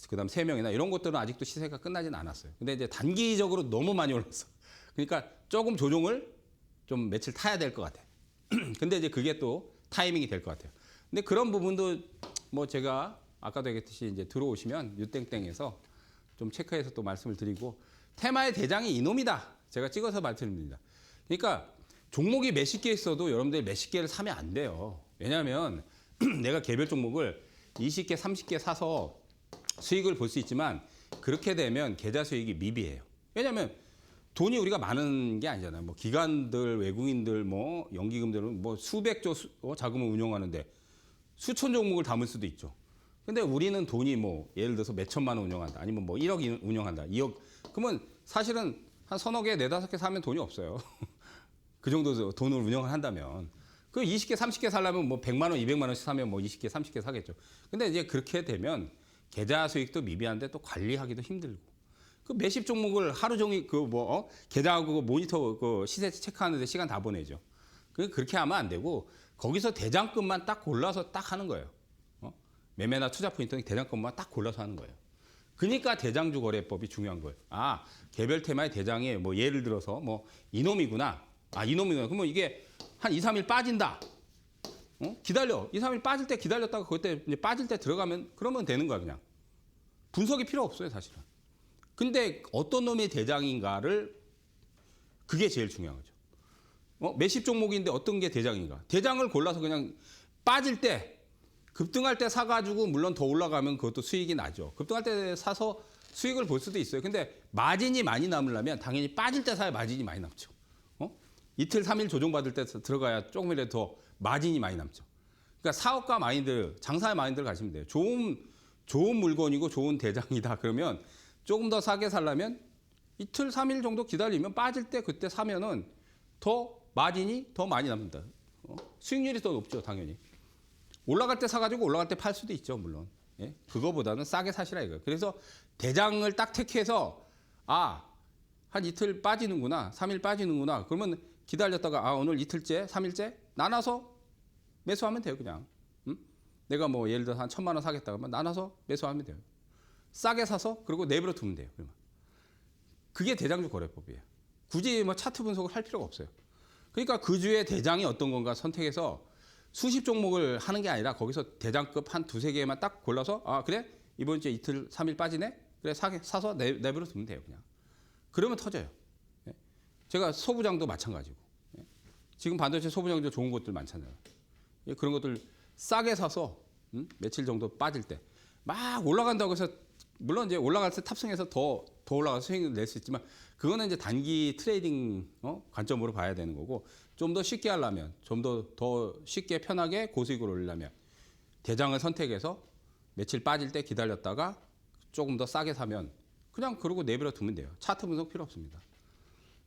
그다음 세명이나 이런 것들은 아직도 시세가 끝나진 않았어요. 근데 이제 단기적으로 너무 많이 올랐어. 그러니까 조금 조정을 좀 며칠 타야 될 것 같아. 근데 이제 그게 또 타이밍이 될 것 같아요. 근데 그런 부분도 뭐 제가 아까도 얘기했듯이 이제 들어오시면 유땡땡에서 좀 체크해서 또 말씀을 드리고 테마의 대장이 이놈이다. 제가 찍어서 말씀드립니다. 그러니까 종목이 몇십 개 있어도 여러분들이 몇십 개를 사면 안 돼요. 왜냐하면 내가 개별 종목을 20개, 30개 사서 수익을 볼 수 있지만 그렇게 되면 계좌 수익이 미비해요. 왜냐하면 돈이 우리가 많은 게 아니잖아요. 뭐 기관들, 외국인들, 뭐 연기금들은 뭐 수백조 자금을 운용하는데 수천 종목을 담을 수도 있죠. 근데 우리는 돈이 뭐 예를 들어서 몇 천만 원 운영한다. 아니면 뭐 1억 운영한다. 2억. 그러면 사실은 한 서너 개, 네다섯 개 사면 돈이 없어요. 그 정도 돈을 운영을 한다면. 그 20개, 30개 살려면 뭐 100만 원, 200만 원씩 사면 뭐 20개, 30개 사겠죠. 근데 이제 그렇게 되면 계좌 수익도 미비한데 또 관리하기도 힘들고. 그 몇십 종목을 하루 종일 계좌하고 모니터 그 시세 체크하는데 시간 다 보내죠. 그렇게 하면 안 되고 거기서 대장급만 딱 골라서 딱 하는 거예요. 매매나 투자 포인트는 대장급만 딱 골라서 하는 거예요. 그러니까 대장주 거래법이 중요한 거예요. 아, 개별 테마의 대장이 뭐 예를 들어서 뭐 이놈이구나. 아, 이놈이구나. 그러면 이게 한 2, 3일 빠진다. 기다려. 2, 3일 빠질 때 기다렸다가 그때 이제 빠질 때 들어가면 그러면 되는 거야, 그냥. 분석이 필요 없어요, 사실은. 근데 어떤 놈이 대장인가를 그게 제일 중요한 거죠. 몇십 종목인데 어떤 게 대장인가? 대장을 골라서 그냥 빠질 때 급등할 때 사가지고 물론 더 올라가면 그것도 수익이 나죠. 급등할 때 사서 수익을 볼 수도 있어요. 근데 마진이 많이 남으려면 당연히 빠질 때 사야 마진이 많이 남죠. 이틀, 3일 조정받을 때 들어가야 조금이라도 더 마진이 많이 남죠. 그러니까 사업가 마인드, 장사의 마인드를 가시면 돼요. 좋은 물건이고 좋은 대장이다. 그러면 조금 더 싸게 살려면 이틀, 3일 정도 기다리면 빠질 때 그때 사면은 더 마진이 더 많이 납니다. 수익률이 더 높죠, 당연히. 올라갈 때 사가지고 올라갈 때 팔 수도 있죠, 물론. 예? 그거보다는 싸게 사시라 이거예요. 그래서 대장을 딱 택해서 한 이틀 빠지는구나, 3일 빠지는구나. 그러면 기다렸다가 오늘 이틀째, 3일째 나눠서 매수하면 돼요, 그냥. 내가 뭐 예를 들어서 한 1,000만 원 사겠다 그러면 나눠서 매수하면 돼요. 싸게 사서 그리고 내버려 두면 돼요. 그러면. 그게 대장주 거래법이에요. 굳이 뭐 차트 분석을 할 필요가 없어요. 그러니까 그 주의 대장이 어떤 건가 선택해서 수십 종목을 하는 게 아니라 거기서 대장급 한 두세 개만 딱 골라서 그래? 이번 주에 이틀, 3일 빠지네? 그래 사서 내버려 두면 돼요. 그냥. 그러면 터져요. 제가 소부장도 마찬가지고. 지금 반도체 소부장도 좋은 것들 많잖아요. 그런 것들 싸게 사서 며칠 정도 빠질 때 막 올라간다고 해서 물론 이제 올라갈 때 탑승해서 더 올라가서 수익을 낼 수 있지만 그거는 이제 단기 트레이딩 관점으로 봐야 되는 거고 좀 더 쉽게 하려면 좀 더 쉽게 편하게 고수익을 올리려면 대장을 선택해서 며칠 빠질 때 기다렸다가 조금 더 싸게 사면 그냥 그러고 내버려 두면 돼요. 차트 분석 필요 없습니다.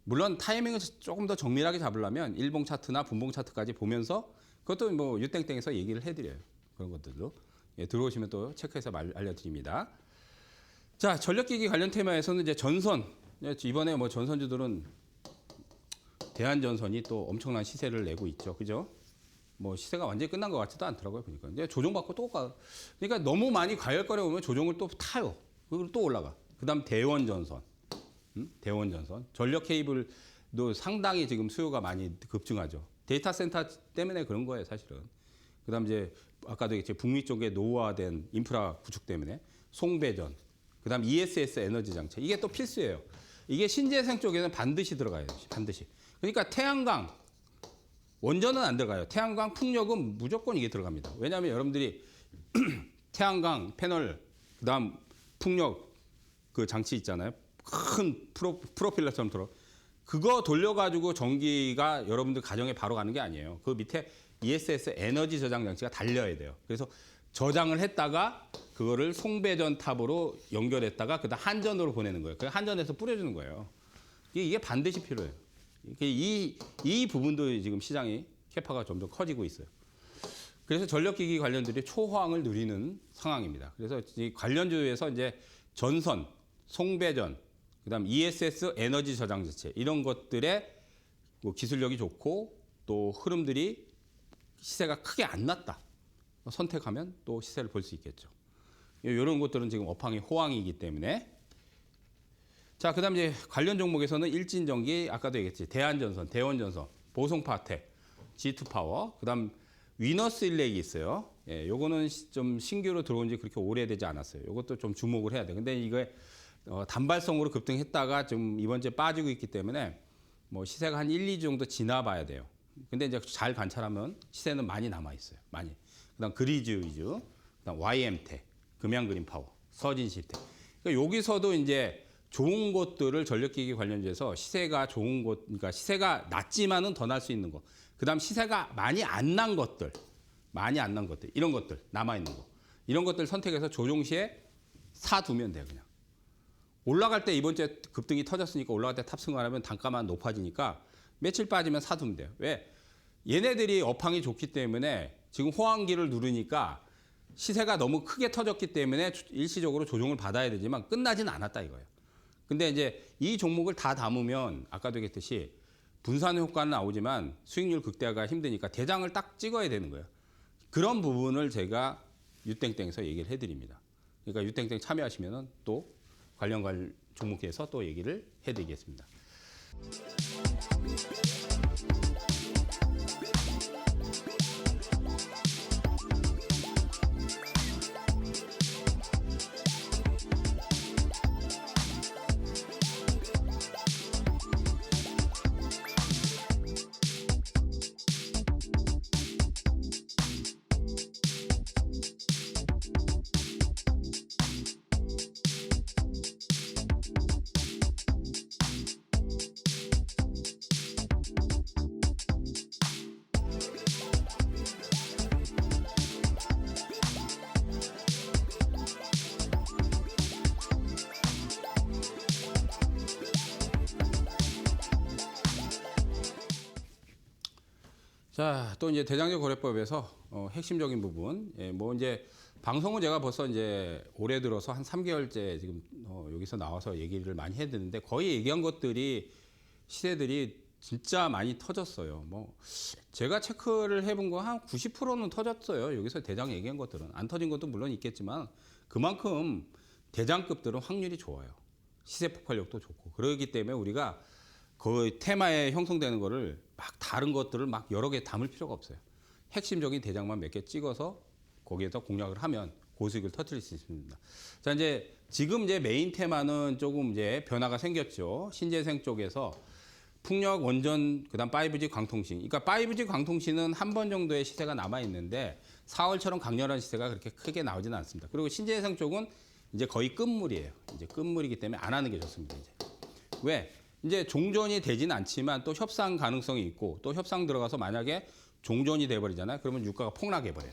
물론 타이밍을 조금 더 정밀하게 잡으려면 일봉 차트나 분봉 차트까지 보면서 그것도 뭐 유땡땡에서 얘기를 해드려요. 그런 것들도. 들어오시면 또 체크해서 알려드립니다. 자, 전력기기 관련 테마에서는 이제 전선. 이번에 뭐 전선주들은 대한전선이 또 엄청난 시세를 내고 있죠. 그죠? 뭐 시세가 완전히 끝난 것 같지도 않더라고요. 보니까. 근데 조정받고 또 가. 그러니까 너무 많이 과열거려 오면 조정을 또 타요. 그리고 또 올라가. 그 다음 대원전선. 대원전선. 전력 케이블도 상당히 지금 수요가 많이 급증하죠. 데이터 센터 때문에 그런 거예요, 사실은. 그 다음 이제 아까도 얘기했죠. 북미 쪽에 노후화된 인프라 구축 때문에 송배전. 그 다음 ESS 에너지 장치. 이게 또 필수예요. 이게 신재생 쪽에는 반드시 들어가야 돼요. 반드시. 그러니까 태양광. 원전은 안 들어가요. 태양광 풍력은 무조건 이게 들어갑니다. 왜냐하면 여러분들이 태양광 패널, 그 다음 풍력 그 장치 있잖아요. 큰 프로필러처럼 들어. 그거 돌려가지고 전기가 여러분들 가정에 바로 가는 게 아니에요. 그 밑에 ESS 에너지 저장 장치가 달려야 돼요. 그래서 저장을 했다가 그거를 송배전 탑으로 연결했다가 그다음 한전으로 보내는 거예요. 그 한전에서 뿌려주는 거예요. 이게 반드시 필요해요. 이 부분도 지금 시장이 캐파가 점점 커지고 있어요. 그래서 전력기기 관련들이 초호황을 누리는 상황입니다. 그래서 이 관련주에서 이제 전선, 송배전, 그다음 ESS 에너지 저장 자체 이런 것들의 뭐 기술력이 좋고 또 흐름들이 시세가 크게 안 났다. 선택하면 또 시세를 볼 수 있겠죠. 이런 것들은 지금 업황이 호황이기 때문에. 자, 그다음 이제 관련 종목에서는 일진전기 아까도 얘기했지. 대한전선, 대원전선, 보송파텍, G2파워, 그다음 위너스 일렉이 있어요. 예, 요거는 좀 신규로 들어온 지 그렇게 오래되지 않았어요. 요것도 좀 주목을 해야 돼. 근데 이게 단발성으로 급등했다가 좀 이번 주에 빠지고 있기 때문에 뭐 시세가 한 1, 2주 정도 지나봐야 돼요. 근데 이제 잘 관찰하면 시세는 많이 남아 있어요. 많이. 그다음 그리즈 위주, 그다음 YM텍, 금양그린파워, 서진시텍. 그러니까 여기서도 이제 좋은 것들을 전력기기 관련주에서 시세가 좋은 것, 그러니까 시세가 낮지만은 더 날 수 있는 거. 그다음 시세가 많이 안 난 것들, 이런 것들 남아 있는 거, 이런 것들 선택해서 조정 시에 사두면 돼요, 그냥. 올라갈 때 이번 주에 급등이 터졌으니까 올라갈 때 탑승을 하면 단가만 높아지니까 며칠 빠지면 사두면 돼요. 왜? 얘네들이 업황이 좋기 때문에 지금 호황기를 누르니까 시세가 너무 크게 터졌기 때문에 일시적으로 조정을 받아야 되지만 끝나진 않았다 이거예요. 근데 이제 이 종목을 다 담으면 아까도 얘기했듯이 분산 효과는 나오지만 수익률 극대화가 힘드니까 대장을 딱 찍어야 되는 거예요. 그런 부분을 제가 유땡땡에서 얘기를 해드립니다. 그러니까 유땡땡 참여하시면 또 관련 종목에서 또 얘기를 해드리겠습니다. 자, 또 이제 대장적 거래법에서 핵심적인 부분, 예, 뭐 이제 방송은 제가 벌써 이제 올해 들어서 한 3개월째 지금 여기서 나와서 얘기를 많이 해드는데 거의 얘기한 것들이 시세들이 진짜 많이 터졌어요. 뭐 제가 체크를 해본 거 한 90%는 터졌어요. 여기서 대장 얘기한 것들은 안 터진 것도 물론 있겠지만 그만큼 대장급들은 확률이 좋아요. 시세 폭발력도 좋고 그러기 때문에 우리가 그 테마에 형성되는 거를 막 다른 것들을 막 여러 개 담을 필요가 없어요. 핵심적인 대장만 몇 개 찍어서 거기에서 공략을 하면 고수익을 터뜨릴 수 있습니다. 자, 이제 지금 이제 메인 테마는 조금 이제 변화가 생겼죠. 신재생 쪽에서 풍력, 원전, 그다음 5G 광통신. 그러니까 5G 광통신은 한 번 정도의 시세가 남아 있는데 4월처럼 강렬한 시세가 그렇게 크게 나오지는 않습니다. 그리고 신재생 쪽은 이제 거의 끝물이에요. 이제 끝물이기 때문에 안 하는 게 좋습니다. 이제 왜? 이제 종전이 되진 않지만 또 협상 가능성이 있고 또 협상 들어가서 만약에 종전이 돼버리잖아요. 그러면 유가가 폭락해버려요.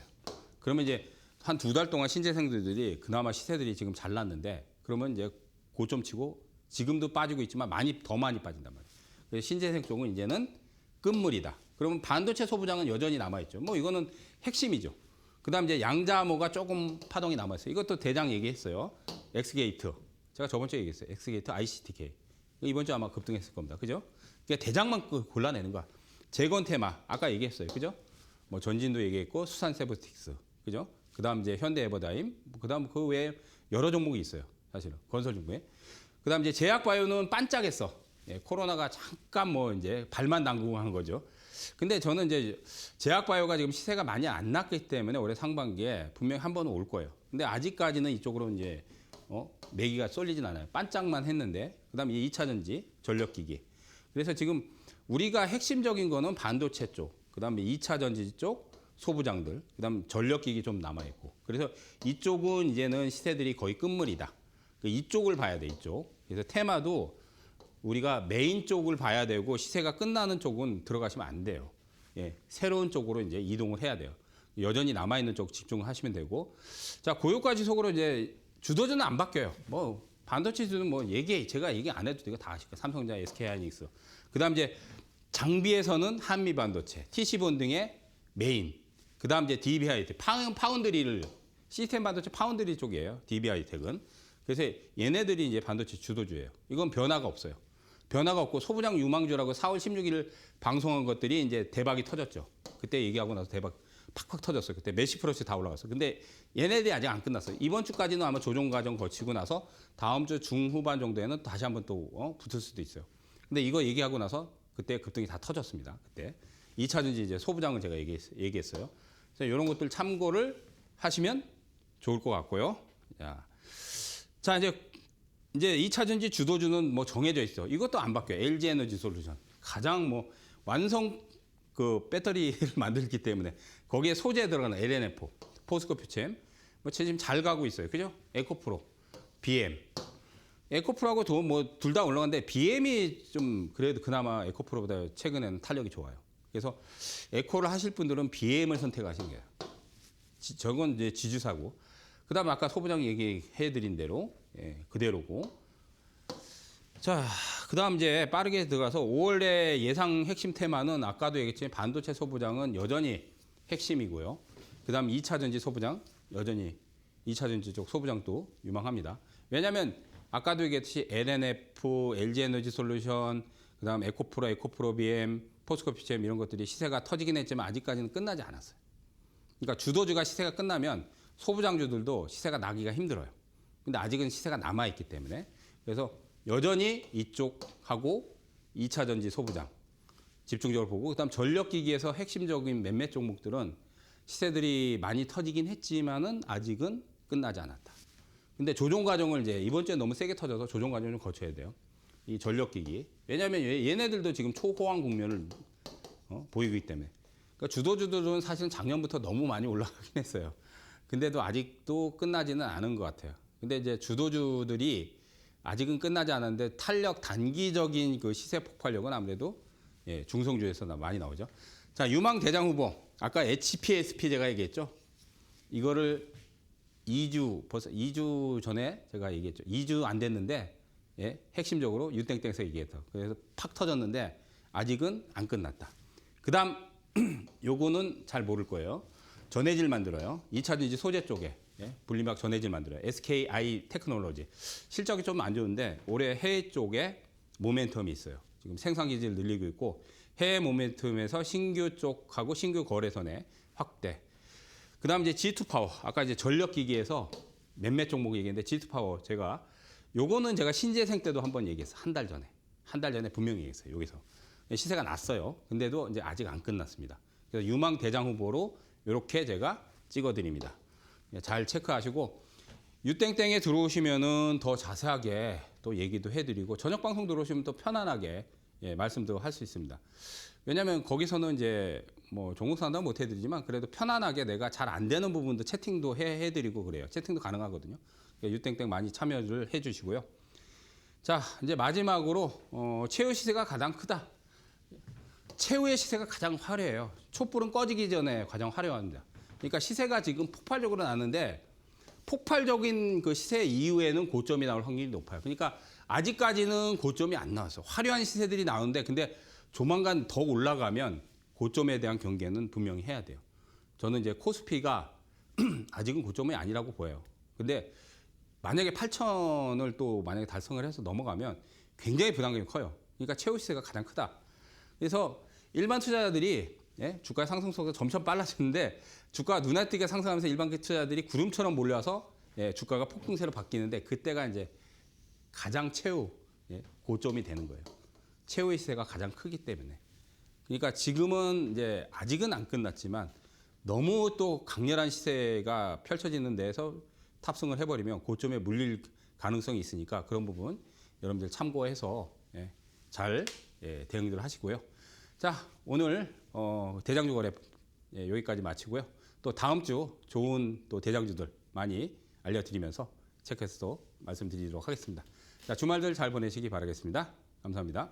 그러면 이제 한 2달 동안 신재생들이 그나마 시세들이 지금 잘 났는데 그러면 이제 고점 치고 지금도 빠지고 있지만 더 많이 빠진단 말이에요. 그래서 신재생 쪽은 이제는 끝물이다. 그러면 반도체 소부장은 여전히 남아있죠. 뭐 이거는 핵심이죠. 그 다음 이제 양자모가 조금 파동이 남아있어요. 이것도 대장 얘기했어요. 엑스게이트. 제가 저번 주에 얘기했어요. 엑스게이트 ICTK. 이번 주에 아마 급등했을 겁니다. 그죠? 그러니까 대장만 골라내는 거야. 재건 테마. 아까 얘기했어요. 그죠? 뭐 전진도 얘기했고 수산세브틱스. 그죠? 그 다음 이제 현대에버다임. 그 다음 그 외에 여러 종목이 있어요. 사실은. 건설중부에. 그 다음 이제 제약바이오는 반짝했어. 예, 코로나가 잠깐 뭐 이제 발만 담그고 한 거죠. 근데 저는 이제 제약바이오가 지금 시세가 많이 안 났기 때문에 올해 상반기에 분명히 한 번은 올 거예요. 근데 아직까지는 이쪽으로 이제 매기가 쏠리진 않아요. 반짝만 했는데 그다음에 2차 전지, 전력기기. 그래서 지금 우리가 핵심적인 거는 반도체 쪽, 그다음에 2차 전지 쪽, 소부장들, 그다음 전력기기 좀 남아 있고. 그래서 이쪽은 이제는 시세들이 거의 끝물이다. 이쪽을 봐야 돼, 이쪽. 그래서 테마도 우리가 메인 쪽을 봐야 되고 시세가 끝나는 쪽은 들어가시면 안 돼요. 새로운 쪽으로 이제 이동을 해야 돼요. 여전히 남아있는 쪽 집중하시면 되고. 자, 고유가 지속으로 이제 주도주는 안 바뀌어요. 뭐, 반도체 주는 뭐 제가 얘기 안 해도 되고 다 아실거예요. 삼성전자, SK하이닉스. 그 다음 이제 장비에서는 한미 반도체, TC본 등의 메인. 그 다음 이제 DB하이텍, 파운드리를, 시스템 반도체 파운드리 쪽이에요. DB하이텍은. 그래서 얘네들이 이제 반도체 주도주예요. 이건 변화가 없어요. 변화가 없고 소부장 유망주라고 4월 16일 방송한 것들이 이제 대박이 터졌죠. 그때 얘기하고 나서 대박 팍팍 터졌어요. 그때 몇십 프로씩 다 올라갔어요. 근데 얘네들이 아직 안 끝났어요. 이번 주까지는 아마 조정 과정 거치고 나서 다음 주 중후반 정도에는 다시 한번 또 붙을 수도 있어요. 근데 이거 얘기하고 나서 그때 급등이 다 터졌습니다. 그때 2차 전지 이제 소부장을 제가 얘기했어요. 그래서 이런 것들 참고를 하시면 좋을 것 같고요. 자 이제 2차 전지 주도주는 뭐 정해져 있어. 이것도 안 바뀌어요. LG 에너지 솔루션. 가장 뭐 완성 그 배터리를 만들기 때문에 거기에 소재 들어가는 LNF, 포스코 퓨챔, 뭐 지금 잘 가고 있어요. 그죠? 에코프로, BM. 에코프로하고 뭐 둘 다 올라갔는데 BM이 좀 그래도 그나마 에코프로보다 최근에는 탄력이 좋아요. 그래서 에코를 하실 분들은 BM을 선택하시는 거예요. 저건 이제 지주사고. 그다음에 아까 소부장 얘기해드린 대로 그대로고. 자, 그다음 이제 빠르게 들어가서 5월에 예상 핵심 테마는 아까도 얘기했지만 반도체 소부장은 여전히 핵심이고요. 그다음 2차 전지 소부장 여전히 2차 전지 쪽 소부장도 유망합니다. 왜냐하면 아까도 얘기했듯이 LNF, LG 에너지 솔루션, 그다음 에코프로 BM, 포스코 퓨처엠 이런 것들이 시세가 터지긴 했지만 아직까지는 끝나지 않았어요. 그러니까 주도주가 시세가 끝나면 소부장주들도 시세가 나기가 힘들어요. 근데 아직은 시세가 남아있기 때문에. 그래서 여전히 이쪽하고 2차 전지 소부장 집중적으로 보고, 그다음 전력기기에서 핵심적인 몇몇 종목들은 시세들이 많이 터지긴 했지만은 아직은 끝나지 않았다. 근데 조정 과정을 이제 이번 주에 너무 세게 터져서 조정 과정을 좀 거쳐야 돼요. 이 전력기기. 왜냐하면 얘네들도 지금 초호황 국면을 보이기 때문에. 그러니까 주도주들은 사실은 작년부터 너무 많이 올라가긴 했어요. 근데도 아직도 끝나지는 않은 것 같아요. 근데 이제 주도주들이 아직은 끝나지 않았는데 탄력 단기적인 그 시세 폭발력은 아무래도 중성주에서 많이 나오죠. 자, 유망 대장 후보. 아까 HPSP 제가 얘기했죠. 이거를 벌써 2주 전에 제가 얘기했죠. 2주 안 됐는데 핵심적으로 유땡땡에서 얘기했다. 그래서 팍 터졌는데 아직은 안 끝났다. 그다음 요거는 잘 모를 거예요. 전해질 만들어요. 2차 전지 소재 쪽에 분리막 전해질 만들어요. SKI 테크놀로지. 실적이 좀 안 좋은데 올해 해외 쪽에 모멘텀이 있어요. 지금 생산 기지를 늘리고 있고 해외 모멘텀에서 신규 쪽하고 신규 거래선의 확대. 그다음 이제 G2 파워. 아까 이제 전력 기기에서 몇몇 종목 얘기했는데 G2 파워 요거는 제가 신재생 때도 한번 얘기했어요. 한 달 전에 분명히 얘기했어요. 여기서 시세가 났어요. 근데도 이제 아직 안 끝났습니다. 그래서 유망 대장 후보로 이렇게 제가 찍어드립니다. 잘 체크하시고 유땡땡에 들어오시면은 더 자세하게 또 얘기도 해드리고 저녁 방송 들어오시면 또 편안하게 말씀도 할 수 있습니다. 왜냐하면 거기서는 이제 뭐 종목 상담 못 해드리지만 그래도 편안하게 내가 잘 안 되는 부분도 채팅도 해드리고 그래요. 채팅도 가능하거든요. 그러니까 유땡땡 많이 참여를 해주시고요. 자, 이제 마지막으로 최후 시세가 가장 크다. 최후의 시세가 가장 화려해요. 촛불은 꺼지기 전에 가장 화려합니다. 그러니까 시세가 지금 폭발적으로 나는데 폭발적인 그 시세 이후에는 고점이 나올 확률이 높아요. 그러니까 아직까지는 고점이 안 나왔어요. 화려한 시세들이 나오는데 근데 조만간 더 올라가면 고점에 대한 경계는 분명히 해야 돼요. 저는 이제 코스피가 아직은 고점이 아니라고 보여요. 근데 만약에 8,000을 또 만약에 달성을 해서 넘어가면 굉장히 부담감이 커요. 그러니까 최후 시세가 가장 크다. 그래서 일반 투자자들이 주가 상승 속도가 점점 빨라지는데 주가가 눈에 띄게 상승하면서 일반 투자자들이 구름처럼 몰려서 주가가 폭등세로 바뀌는데 그때가 이제 가장 최후 고점이 되는 거예요. 최후의 시세가 가장 크기 때문에. 그러니까 지금은 이제 아직은 안 끝났지만 너무 또 강렬한 시세가 펼쳐지는 데에서 탑승을 해버리면 고점에 물릴 가능성이 있으니까 그런 부분 여러분들 참고해서 잘 대응들 하시고요. 자, 오늘 대장주 거래 여기까지 마치고요. 또 다음 주 좋은 또 대장주들 많이 알려드리면서 체크해서 말씀드리도록 하겠습니다. 자, 주말들 잘 보내시기 바라겠습니다. 감사합니다.